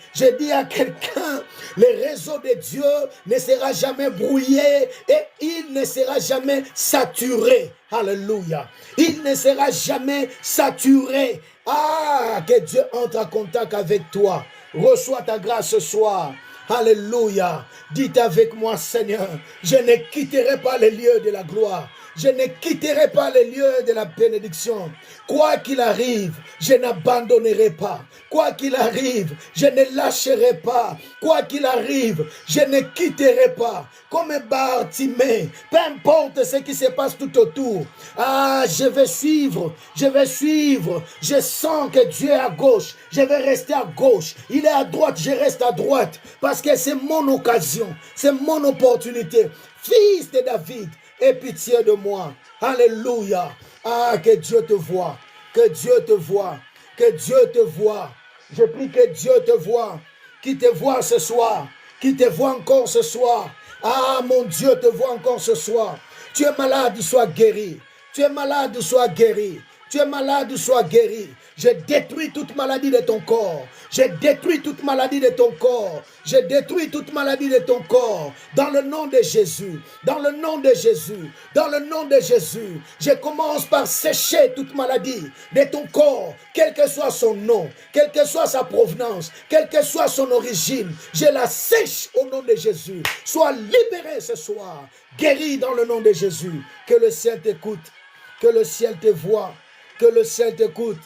le réseau de Dieu ne sera jamais brouillé et il ne sera jamais saturé. Alléluia. Il ne sera jamais saturé. Ah, que Dieu entre en contact avec toi. Reçois ta grâce ce soir. Alléluia. Dites avec moi, Seigneur, je ne quitterai pas les lieux de la gloire. Je ne quitterai pas les lieux de la bénédiction. Quoi qu'il arrive, je n'abandonnerai pas. Quoi qu'il arrive, je ne lâcherai pas. Quoi qu'il arrive, je ne quitterai pas. Comme Bartimée, peu importe ce qui se passe tout autour. Ah, je vais suivre, je vais suivre. Je sens que Dieu est à gauche. Je vais rester à gauche. Il est à droite, je reste à droite. Parce que c'est mon occasion, c'est mon opportunité. Fils de David, aie pitié de moi. Alléluia. Ah, que Dieu te voie. Que Dieu te voie. Que Dieu te voie. Je prie que Dieu te voie. Qui te voit ce soir. Qui te voit encore ce soir. Ah, mon Dieu te voit encore ce soir. Tu es malade, sois guéri. Tu es malade, sois guéri. Tu es malade, sois guéri. Je détruis toute maladie de ton corps. Je détruis toute maladie de ton corps. Je détruis toute maladie de ton corps. Dans le nom de Jésus. Dans le nom de Jésus. Dans le nom de Jésus. Je commence par sécher toute maladie de ton corps. Quel que soit son nom. Quelle que soit sa provenance. Quelle que soit son origine. Je la sèche au nom de Jésus. Sois libéré ce soir. Guéri dans le nom de Jésus. Que le ciel t'écoute. Que le ciel te voie. Que le ciel t'écoute.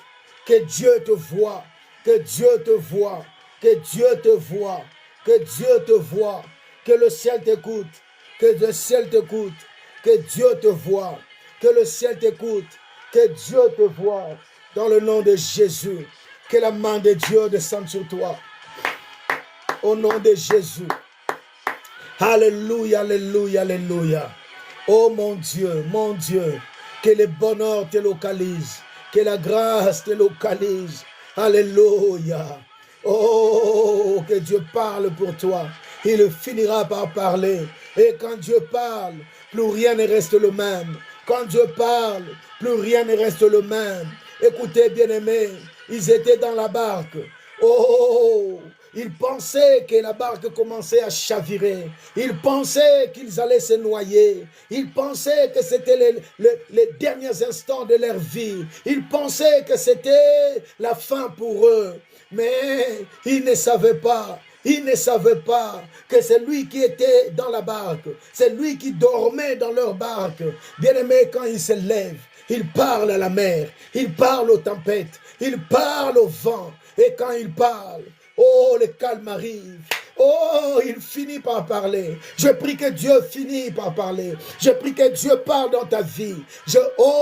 Que Dieu te voie, que Dieu te voie, que Dieu te voie, que Dieu te voie, que le ciel t'écoute, que le ciel t'écoute, que Dieu te voie, que le ciel t'écoute, que Dieu te voie, dans le nom de Jésus, que la main de Dieu descende sur toi, au nom de Jésus. Alléluia, alléluia, alléluia. Oh mon Dieu, que le bonheur te localise. Que la grâce te localise. Alléluia. Oh, que Dieu parle pour toi. Il finira par parler. Et quand Dieu parle, plus rien ne reste le même. Quand Dieu parle, plus rien ne reste le même. Écoutez, bien-aimés, ils étaient dans la barque. Oh, ils pensaient que la barque commençait à chavirer. Ils pensaient qu'ils allaient se noyer. Ils pensaient que c'était les derniers instants de leur vie. Ils pensaient que c'était la fin pour eux. Mais ils ne savaient pas Ils ne savaient pas que c'est lui qui était dans la barque. C'est lui qui dormait dans leur barque. Bien-aimé, quand il se lève, il parle à la mer, il parle aux tempêtes, il parle au vent. Et quand il parle, oh, le calme arrive. Oh, il finit par parler. Je prie que Dieu finisse par parler. Je prie que Dieu parle dans ta vie.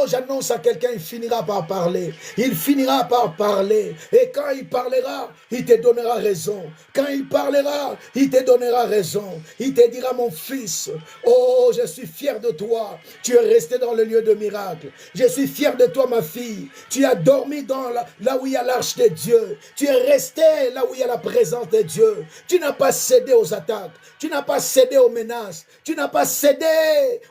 J'annonce à quelqu'un, il finira par parler. Il finira par parler. Et quand il parlera, il te donnera raison. Quand il parlera, il te donnera raison. Il te dira, mon fils, oh, je suis fier de toi. Tu es resté dans le lieu de miracle. Je suis fier de toi, ma fille. Tu as dormi là où il y a l'arche de Dieu. Tu es resté là où il y a la présence de Dieu. Tu n'as pas cédé aux attaques, tu n'as pas cédé aux menaces, tu n'as pas cédé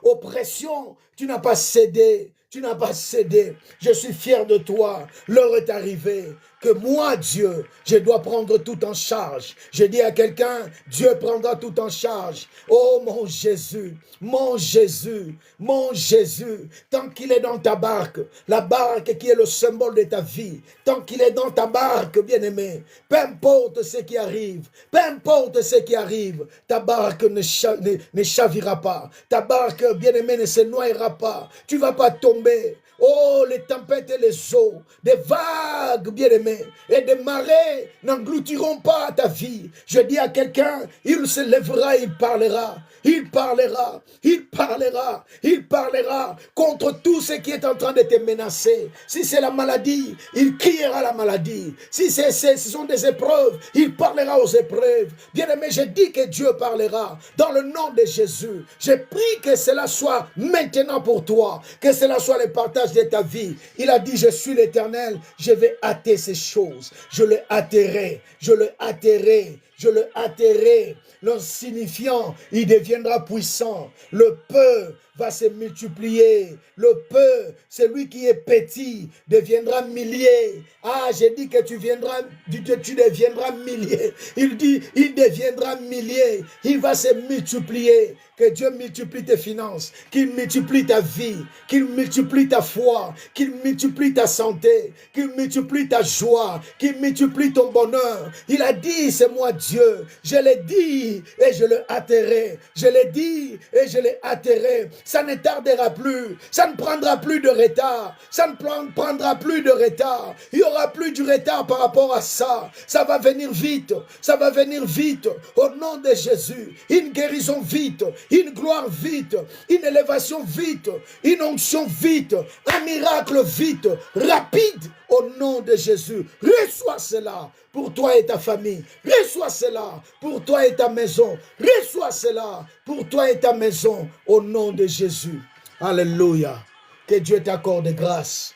aux pressions, tu n'as pas cédé, tu n'as pas cédé. Je suis fier de toi, l'heure est arrivée que moi, Dieu, je dois prendre tout en charge. Je dis à quelqu'un, Dieu prendra tout en charge. Oh mon Jésus, mon Jésus, mon Jésus, tant qu'il est dans ta barque, la barque qui est le symbole de ta vie, tant qu'il est dans ta barque, bien-aimé, peu importe ce qui arrive, peu importe ce qui arrive, ta barque ne chavira pas, ta barque, bien-aimé, ne se noyera pas, tu ne vas pas tomber. Oh, les tempêtes et les eaux, des vagues, bien-aimés, et des marées n'engloutiront pas ta vie. Je dis à quelqu'un, il se lèvera, il parlera. Il parlera, il parlera, il parlera contre tout ce qui est en train de te menacer. Si c'est la maladie, il criera la maladie. Si ce sont des épreuves, il parlera aux épreuves. Bien-aimé, je dis que Dieu parlera dans le nom de Jésus. Je prie que cela soit maintenant pour toi, que cela soit le partage de ta vie. Il a dit, je suis l'Éternel, je vais hâter ces choses. Je le hâterai, je le hâterai, je le hâterai. Le signifiant, il deviendra puissant. Le peu va se multiplier. Le peu, celui qui est petit, deviendra millier. Ah, j'ai dit que tu deviendras millier. Il dit, il deviendra millier. Il va se multiplier. Que Dieu multiplie tes finances, qu'il multiplie ta vie, qu'il multiplie ta foi, qu'il multiplie ta santé, qu'il multiplie ta joie, qu'il multiplie ton bonheur. Il a dit, c'est moi Dieu. Je l'ai dit et je le hâterai. Je l'ai dit et je le hâterai. Ça ne tardera plus. Ça ne prendra plus de retard. Ça ne prendra plus de retard. Il n'y aura plus du retard par rapport à ça. Ça va venir vite. Ça va venir vite. Au nom de Jésus. Une guérison vite. Une gloire vite. Une élévation vite. Une onction vite. Un miracle vite. Rapide. Au nom de Jésus. Reçois cela pour toi et ta famille. Reçois cela pour toi et ta maison. Reçois cela pour toi et ta maison. Au nom de Jésus. Alléluia. Que Dieu t'accorde grâce.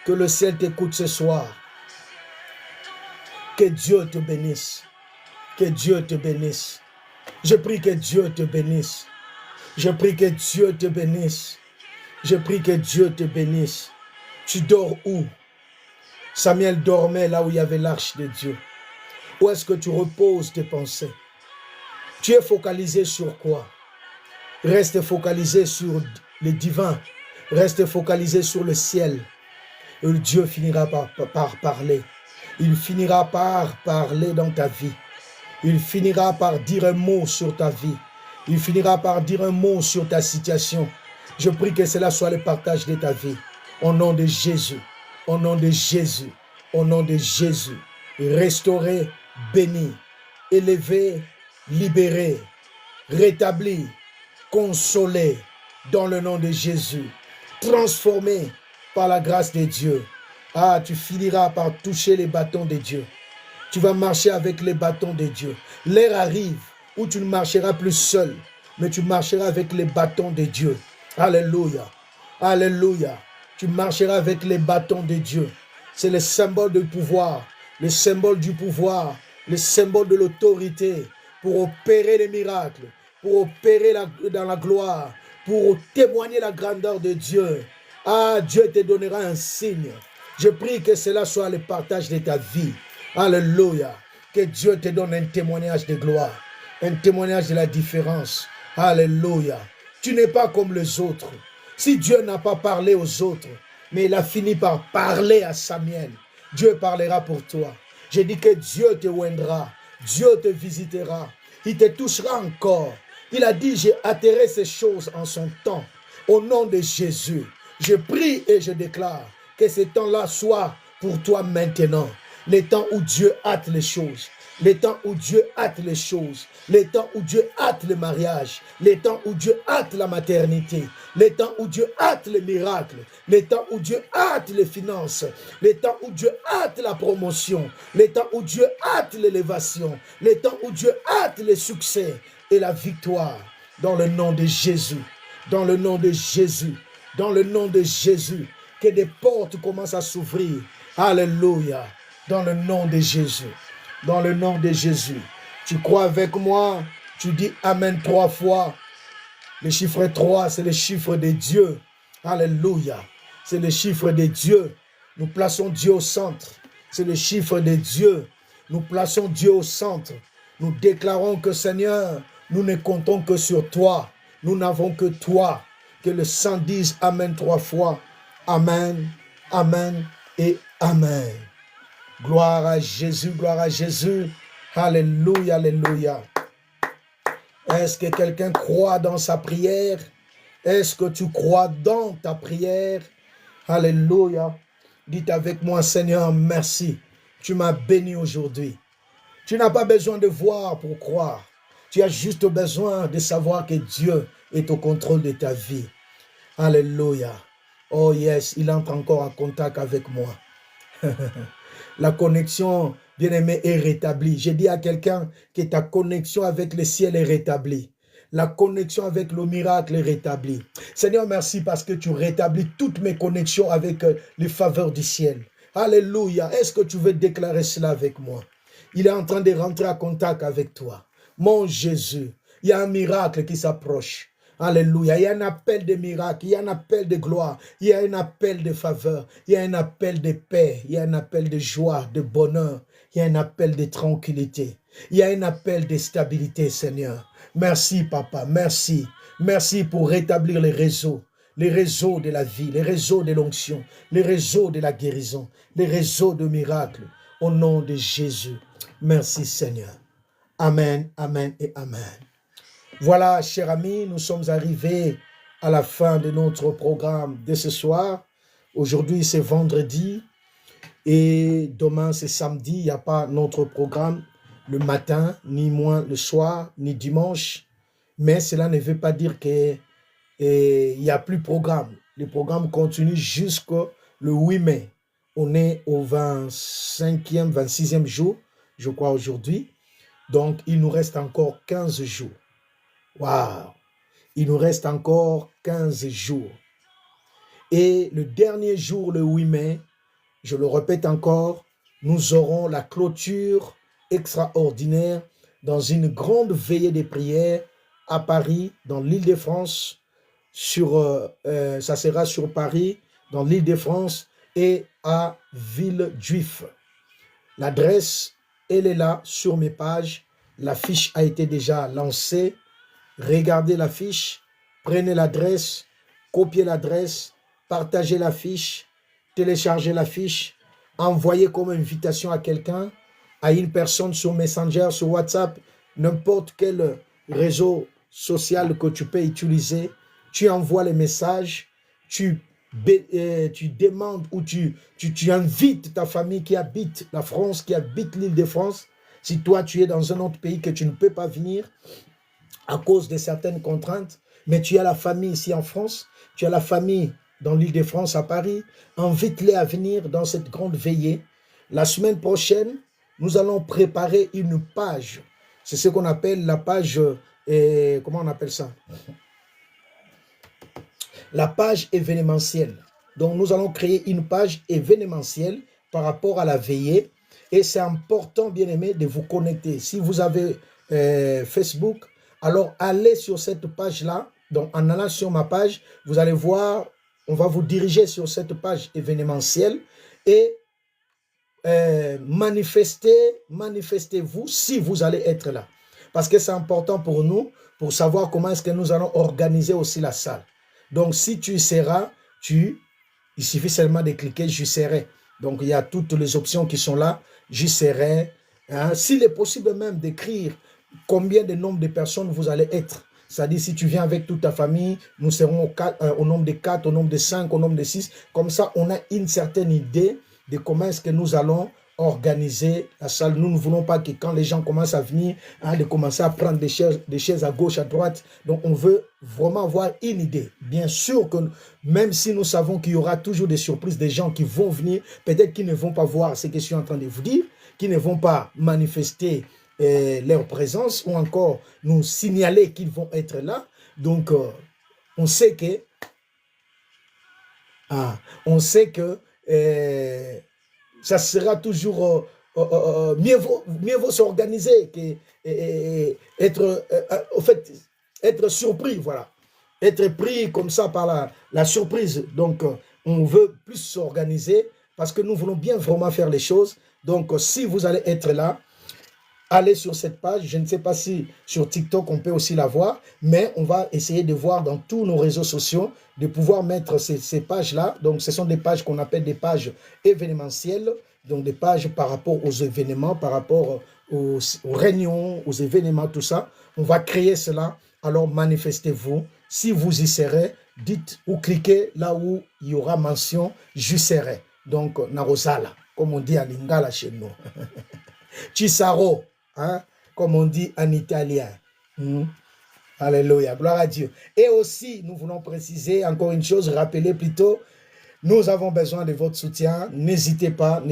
Que le ciel t'écoute ce soir. Que Dieu te bénisse. Que Dieu te bénisse. Je prie que Dieu te bénisse. Je prie que Dieu te bénisse. Je prie que Dieu te bénisse. Tu dors où? Samuel dormait là où il y avait l'arche de Dieu. Où est-ce que tu reposes tes pensées? Tu es focalisé sur quoi? Reste focalisé sur le divin. Reste focalisé sur le ciel. Et Dieu finira par parler. Il finira par parler dans ta vie. Il finira par dire un mot sur ta vie. Il finira par dire un mot sur ta situation. Je prie que cela soit le partage de ta vie. Au nom de Jésus. Au nom de Jésus. Au nom de Jésus. Restauré, béni, élevé, libéré, rétabli, consolé. Dans le nom de Jésus. Transformé par la grâce de Dieu. Ah, tu finiras par toucher les bâtons de Dieu. Tu vas marcher avec les bâtons de Dieu. L'heure arrive où tu ne marcheras plus seul, mais tu marcheras avec les bâtons de Dieu. Alléluia. Alléluia. Tu marcheras avec les bâtons de Dieu. C'est le symbole du pouvoir, le symbole du pouvoir, le symbole de l'autorité pour opérer les miracles, pour opérer dans la gloire, pour témoigner la grandeur de Dieu. Ah, Dieu te donnera un signe. Je prie que cela soit le partage de ta vie. Alléluia. Que Dieu te donne un témoignage de gloire, un témoignage de la différence. Alléluia. Tu n'es pas comme les autres. Si Dieu n'a pas parlé aux autres, mais il a fini par parler à Samuel, Dieu parlera pour toi. Je dis que Dieu te oindra, Dieu te visitera. Il te touchera encore. Il a dit, j'ai atterré ces choses en son temps. Au nom de Jésus, je prie et je déclare que ces temps-là soient pour toi maintenant. Les temps où Dieu hâte les choses. Les temps où Dieu hâte les choses. Les temps où Dieu hâte le mariage. Les temps où Dieu hâte la maternité. Les temps où Dieu hâte les miracles. Les temps où Dieu hâte les finances. Les temps où Dieu hâte la promotion. Les temps où Dieu hâte l'élévation. Les temps où Dieu hâte le succès et la victoire. Dans le nom de Jésus. Dans le nom de Jésus. Dans le nom de Jésus. Que des portes commencent à s'ouvrir. Alléluia. Dans le nom de Jésus. Dans le nom de Jésus. Tu crois avec moi? Tu dis Amen 3 fois. Le chiffre 3, c'est le chiffre de Dieu. Alléluia. C'est le chiffre de Dieu. Nous plaçons Dieu au centre. C'est le chiffre de Dieu. Nous plaçons Dieu au centre. Nous déclarons que Seigneur, nous ne comptons que sur toi. Nous n'avons que toi. Que le sang dise Amen 3 fois. Amen, Amen et Amen. Gloire à Jésus, gloire à Jésus. Alléluia, alléluia. Est-ce que quelqu'un croit dans sa prière? Est-ce que tu crois dans ta prière? Alléluia. Dites avec moi, Seigneur, merci. Tu m'as béni aujourd'hui. Tu n'as pas besoin de voir pour croire. Tu as juste besoin de savoir que Dieu est au contrôle de ta vie. Alléluia. Oh yes, il entre encore en contact avec moi. La connexion, bien-aimé, est rétablie. J'ai dit à quelqu'un que ta connexion avec le ciel est rétablie. La connexion avec le miracle est rétablie. Seigneur, merci parce que tu rétablis toutes mes connexions avec les faveurs du ciel. Alléluia. Est-ce que tu veux déclarer cela avec moi? Il est en train de rentrer en contact avec toi. Mon Jésus, il y a un miracle qui s'approche. Alléluia. Il y a un appel de miracle, il y a un appel de gloire, il y a un appel de faveur, il y a un appel de paix, il y a un appel de joie, de bonheur, il y a un appel de tranquillité, il y a un appel de stabilité, Seigneur. Merci, Papa, merci. Merci pour rétablir les réseaux de la vie, les réseaux de l'onction, les réseaux de la guérison, les réseaux de miracles, au nom de Jésus. Merci, Seigneur. Amen, amen et amen. Voilà, chers amis, nous sommes arrivés à la fin de notre programme de ce soir. Aujourd'hui, c'est vendredi et demain, c'est samedi. Il n'y a pas notre programme le matin, ni moins le soir, ni dimanche. Mais cela ne veut pas dire qu'il n'y a plus de programme. Le programme continue jusqu'au 8 mai. On est au 25e, 26e jour, je crois, aujourd'hui. Donc, il nous reste encore 15 jours. Waouh! Il nous reste encore 15 jours. Et le dernier jour, le 8 mai, je le répète encore, nous aurons la clôture extraordinaire dans une grande veillée de prière à Paris, dans l'Île-de-France. Ça sera sur Paris, dans l'Île-de-France et à Villejuif. L'adresse, elle est là sur mes pages. L'affiche a été déjà lancée. Regardez l'affiche, prenez l'adresse, copiez l'adresse, partagez l'affiche, téléchargez l'affiche, envoyez comme invitation à quelqu'un, à une personne sur Messenger, sur WhatsApp, n'importe quel réseau social que tu peux utiliser. Tu envoies les messages, tu demandes ou tu invites ta famille qui habite la France, qui habite l'Île-de-France. Si toi, tu es dans un autre pays que tu ne peux pas venir, à cause de certaines contraintes, mais tu as la famille ici en France, tu as la famille dans l'Île-de-France à Paris, invite-les à venir dans cette grande veillée. La semaine prochaine, nous allons préparer une page. C'est ce qu'on appelle la page, comment on appelle ça? La page événementielle. Donc, nous allons créer une page événementielle par rapport à la veillée. Et c'est important, bien aimé, de vous connecter. Si vous avez Facebook, alors allez sur cette page-là. Donc, en allant sur ma page, vous allez voir, on va vous diriger sur cette page événementielle et manifestez-vous si vous allez être là. Parce que c'est important pour nous, pour savoir comment est-ce que nous allons organiser aussi la salle. Donc, si tu y seras, il suffit seulement de cliquer « Je serai ». Donc, il y a toutes les options qui sont là. « Je serai ». Hein, s'il est possible même d'écrire combien de nombre de personnes vous allez être. C'est-à-dire, si tu viens avec toute ta famille, nous serons au nombre de 4, au nombre de 5, au nombre de 6. Comme ça, on a une certaine idée de comment est-ce que nous allons organiser la salle. Nous ne voulons pas que quand les gens commencent à venir, de commencer à prendre des chaises à gauche, à droite. Donc, on veut vraiment avoir une idée. Bien sûr que même si nous savons qu'il y aura toujours des surprises, des gens qui vont venir, peut-être qu'ils ne vont pas voir ce que je suis en train de vous dire, qui ne vont pas manifester leur présence ou encore nous signaler qu'ils vont être là. Donc, on sait que ça sera toujours mieux vaut s'organiser que être surpris, voilà. Être pris comme ça par la surprise. Donc, on veut plus s'organiser parce que nous voulons bien vraiment faire les choses. Donc, si vous allez être là, allez sur cette page. Je ne sais pas si sur TikTok, on peut aussi la voir, mais on va essayer de voir dans tous nos réseaux sociaux, de pouvoir mettre ces pages-là. Donc, ce sont des pages qu'on appelle des pages événementielles, donc des pages par rapport aux événements, par rapport aux réunions, aux événements, tout ça. On va créer cela. Alors, manifestez-vous. Si vous y serez, dites ou cliquez là où il y aura mention « Je serai ». Donc, Narosala, comme on dit à Lingala chez nous. Chisaro, hein, comme on dit en italien. Alléluia, gloire à Dieu. Et aussi, nous voulons préciser encore une chose, rappeler plutôt, nous avons besoin de votre soutien. N'hésitez pas,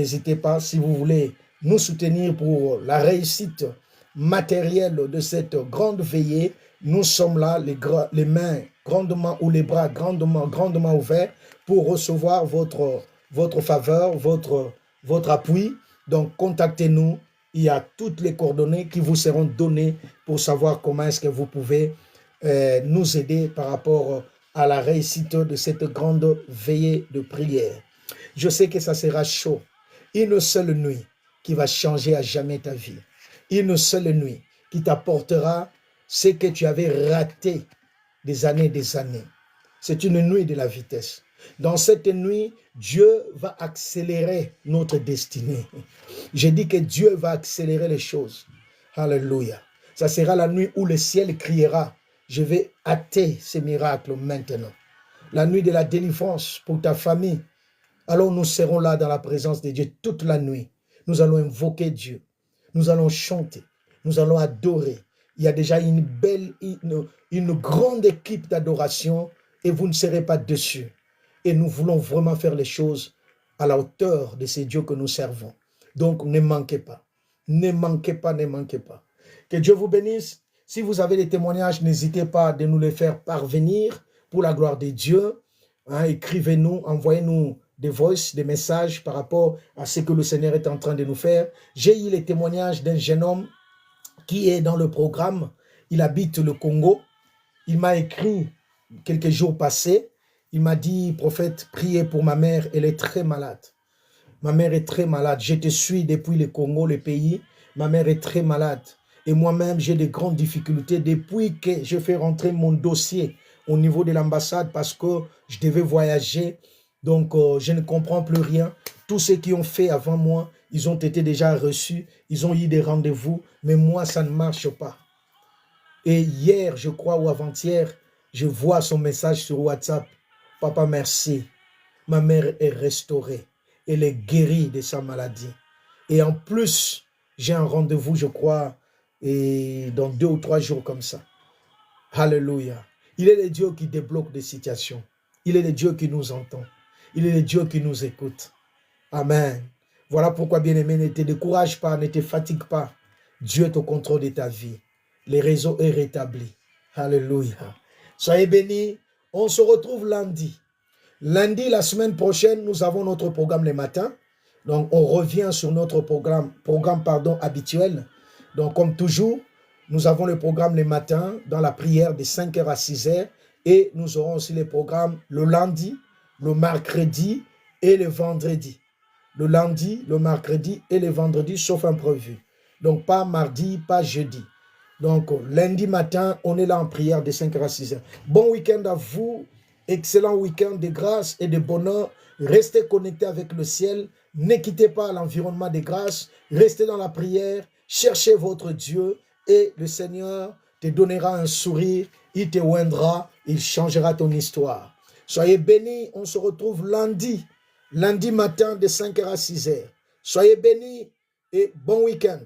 si vous voulez nous soutenir pour la réussite matérielle de cette grande veillée. Nous sommes là, les mains grandement ou les bras grandement ouverts pour recevoir votre faveur, votre appui. Donc, contactez-nous. Il y a toutes les coordonnées qui vous seront données pour savoir comment est-ce que vous pouvez nous aider par rapport à la réussite de cette grande veillée de prière. Je sais que ça sera chaud. Une seule nuit qui va changer à jamais ta vie. Une seule nuit qui t'apportera ce que tu avais raté des années. C'est une nuit de la vitesse. Dans cette nuit, Dieu va accélérer notre destinée. J'ai dit que Dieu va accélérer les choses. Alléluia. Ça sera la nuit où le ciel criera. Je vais hâter ces miracles maintenant. La nuit de la délivrance pour ta famille. Alors nous serons là dans la présence de Dieu toute la nuit. Nous allons invoquer Dieu. Nous allons chanter. Nous allons adorer. Il y a déjà une grande équipe d'adoration et vous ne serez pas dessus. Et nous voulons vraiment faire les choses à la hauteur de ces dieux que nous servons. Donc, ne manquez pas. Ne manquez pas. Que Dieu vous bénisse. Si vous avez des témoignages, n'hésitez pas de nous les faire parvenir pour la gloire de Dieu. Hein, écrivez-nous, envoyez-nous des voices, des messages par rapport à ce que le Seigneur est en train de nous faire. J'ai eu les témoignages d'un jeune homme qui est dans le programme. Il habite le Congo. Il m'a écrit quelques jours passés. Il m'a dit, prophète, priez pour ma mère, elle est très malade. Ma mère est très malade. Je te suis depuis le Congo, le pays. Ma mère est très malade. Et moi-même, j'ai de grandes difficultés depuis que je fais rentrer mon dossier au niveau de l'ambassade parce que je devais voyager. Donc, je ne comprends plus rien. Tous ceux qui ont fait avant moi, ils ont été déjà reçus. Ils ont eu des rendez-vous. Mais moi, ça ne marche pas. Et hier, je crois, ou avant-hier, je vois son message sur WhatsApp. Papa, merci. Ma mère est restaurée. Elle est guérie de sa maladie. Et en plus, j'ai un rendez-vous, je crois, et dans 2 ou 3 jours comme ça. Alléluia. Il est le Dieu qui débloque des situations. Il est le Dieu qui nous entend. Il est le Dieu qui nous écoute. Amen. Voilà pourquoi, bien-aimé, ne te décourage pas, ne te fatigue pas. Dieu est au contrôle de ta vie. Le réseau est rétabli. Alléluia. Soyez bénis. On se retrouve lundi. Lundi, la semaine prochaine, nous avons notre programme le matin. Donc, on revient sur notre programme habituel. Donc, comme toujours, nous avons le programme le matin dans la prière de 5h à 6h. Et nous aurons aussi le programme le lundi, le mercredi et le vendredi. Le lundi, le mercredi et le vendredi, sauf imprévu. Donc, pas mardi, pas jeudi. Donc, lundi matin, on est là en prière de 5h à 6h. Bon week-end à vous. Excellent week-end de grâce et de bonheur. Restez connectés avec le ciel. Ne quittez pas l'environnement des grâces. Restez dans la prière. Cherchez votre Dieu et le Seigneur te donnera un sourire. Il te oindra. Il changera ton histoire. Soyez bénis. On se retrouve lundi. Lundi matin de 5h à 6h. Soyez bénis et bon week-end.